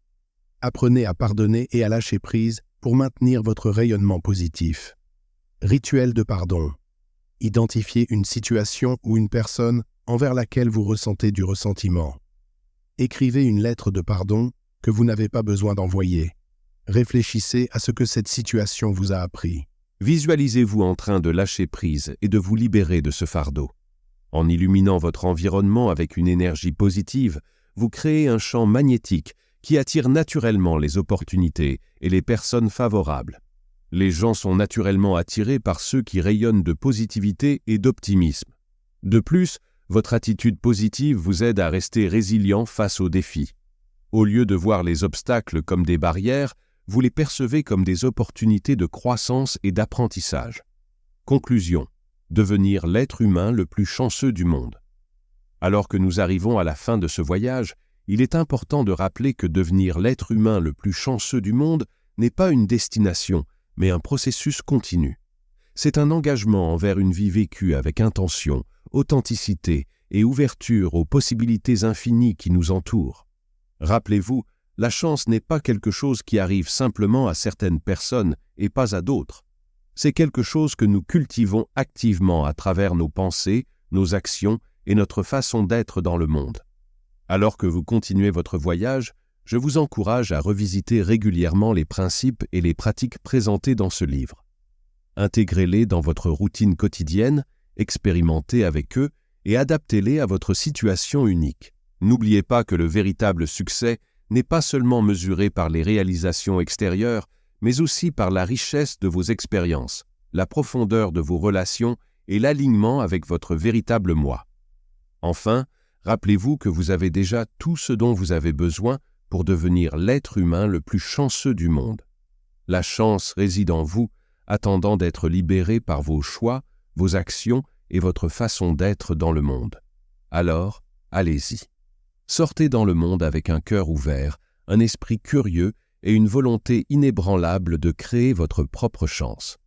Apprenez à pardonner et à lâcher prise pour maintenir votre rayonnement positif. Rituel de pardon. Identifiez une situation ou une personne envers laquelle vous ressentez du ressentiment. Écrivez une lettre de pardon que vous n'avez pas besoin d'envoyer. Réfléchissez à ce que cette situation vous a appris. Visualisez-vous en train de lâcher prise et de vous libérer de ce fardeau. En illuminant votre environnement avec une énergie positive, vous créez un champ magnétique qui attire naturellement les opportunités et les personnes favorables. Les gens sont naturellement attirés par ceux qui rayonnent de positivité et d'optimisme. De plus, votre attitude positive vous aide à rester résilient face aux défis. Au lieu de voir les obstacles comme des barrières, vous les percevez comme des opportunités de croissance et d'apprentissage. Conclusion: devenir l'être humain le plus chanceux du monde. Alors que nous arrivons à la fin de ce voyage, il est important de rappeler que devenir l'être humain le plus chanceux du monde n'est pas une destination, mais un processus continu. C'est un engagement envers une vie vécue avec intention, authenticité et ouverture aux possibilités infinies qui nous entourent. Rappelez-vous, la chance n'est pas quelque chose qui arrive simplement à certaines personnes et pas à d'autres. C'est quelque chose que nous cultivons activement à travers nos pensées, nos actions et notre façon d'être dans le monde. Alors que vous continuez votre voyage, je vous encourage à revisiter régulièrement les principes et les pratiques présentés dans ce livre. Intégrez-les dans votre routine quotidienne, expérimentez avec eux et adaptez-les à votre situation unique. N'oubliez pas que le véritable succès n'est pas seulement mesuré par les réalisations extérieures, mais aussi par la richesse de vos expériences, la profondeur de vos relations et l'alignement avec votre véritable moi. Enfin, rappelez-vous que vous avez déjà tout ce dont vous avez besoin pour devenir l'être humain le plus chanceux du monde. La chance réside en vous, attendant d'être libérée par vos choix, vos actions et votre façon d'être dans le monde. Alors, allez-y. Sortez dans le monde avec un cœur ouvert, un esprit curieux et une volonté inébranlable de créer votre propre chance.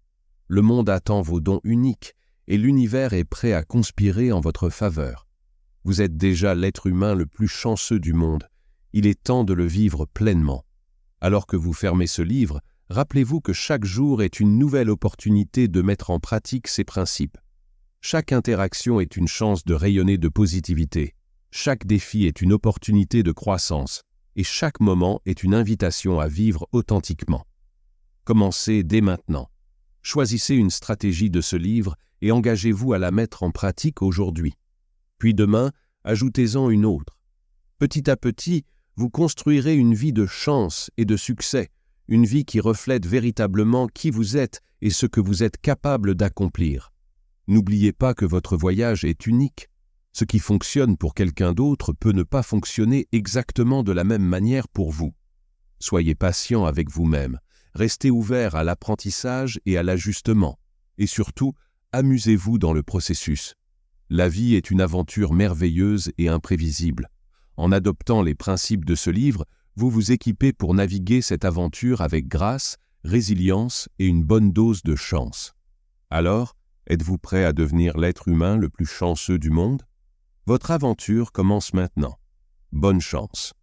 Le monde attend vos dons uniques et l'univers est prêt à conspirer en votre faveur. Vous êtes déjà l'être humain le plus chanceux du monde. Il est temps de le vivre pleinement. Alors que vous fermez ce livre, rappelez-vous que chaque jour est une nouvelle opportunité de mettre en pratique ces principes. Chaque interaction est une chance de rayonner de positivité. Chaque défi est une opportunité de croissance. Et chaque moment est une invitation à vivre authentiquement. Commencez dès maintenant. Choisissez une stratégie de ce livre et engagez-vous à la mettre en pratique aujourd'hui. Puis demain, ajoutez-en une autre. Petit à petit, vous construirez une vie de chance et de succès, une vie qui reflète véritablement qui vous êtes et ce que vous êtes capable d'accomplir. N'oubliez pas que votre voyage est unique. Ce qui fonctionne pour quelqu'un d'autre peut ne pas fonctionner exactement de la même manière pour vous. Soyez patient avec vous-même, restez ouvert à l'apprentissage et à l'ajustement, et surtout, amusez-vous dans le processus. La vie est une aventure merveilleuse et imprévisible. En adoptant les principes de ce livre, vous vous équipez pour naviguer cette aventure avec grâce, résilience et une bonne dose de chance. Alors, êtes-vous prêt à devenir l'être humain le plus chanceux du monde ? Votre aventure commence maintenant. Bonne chance.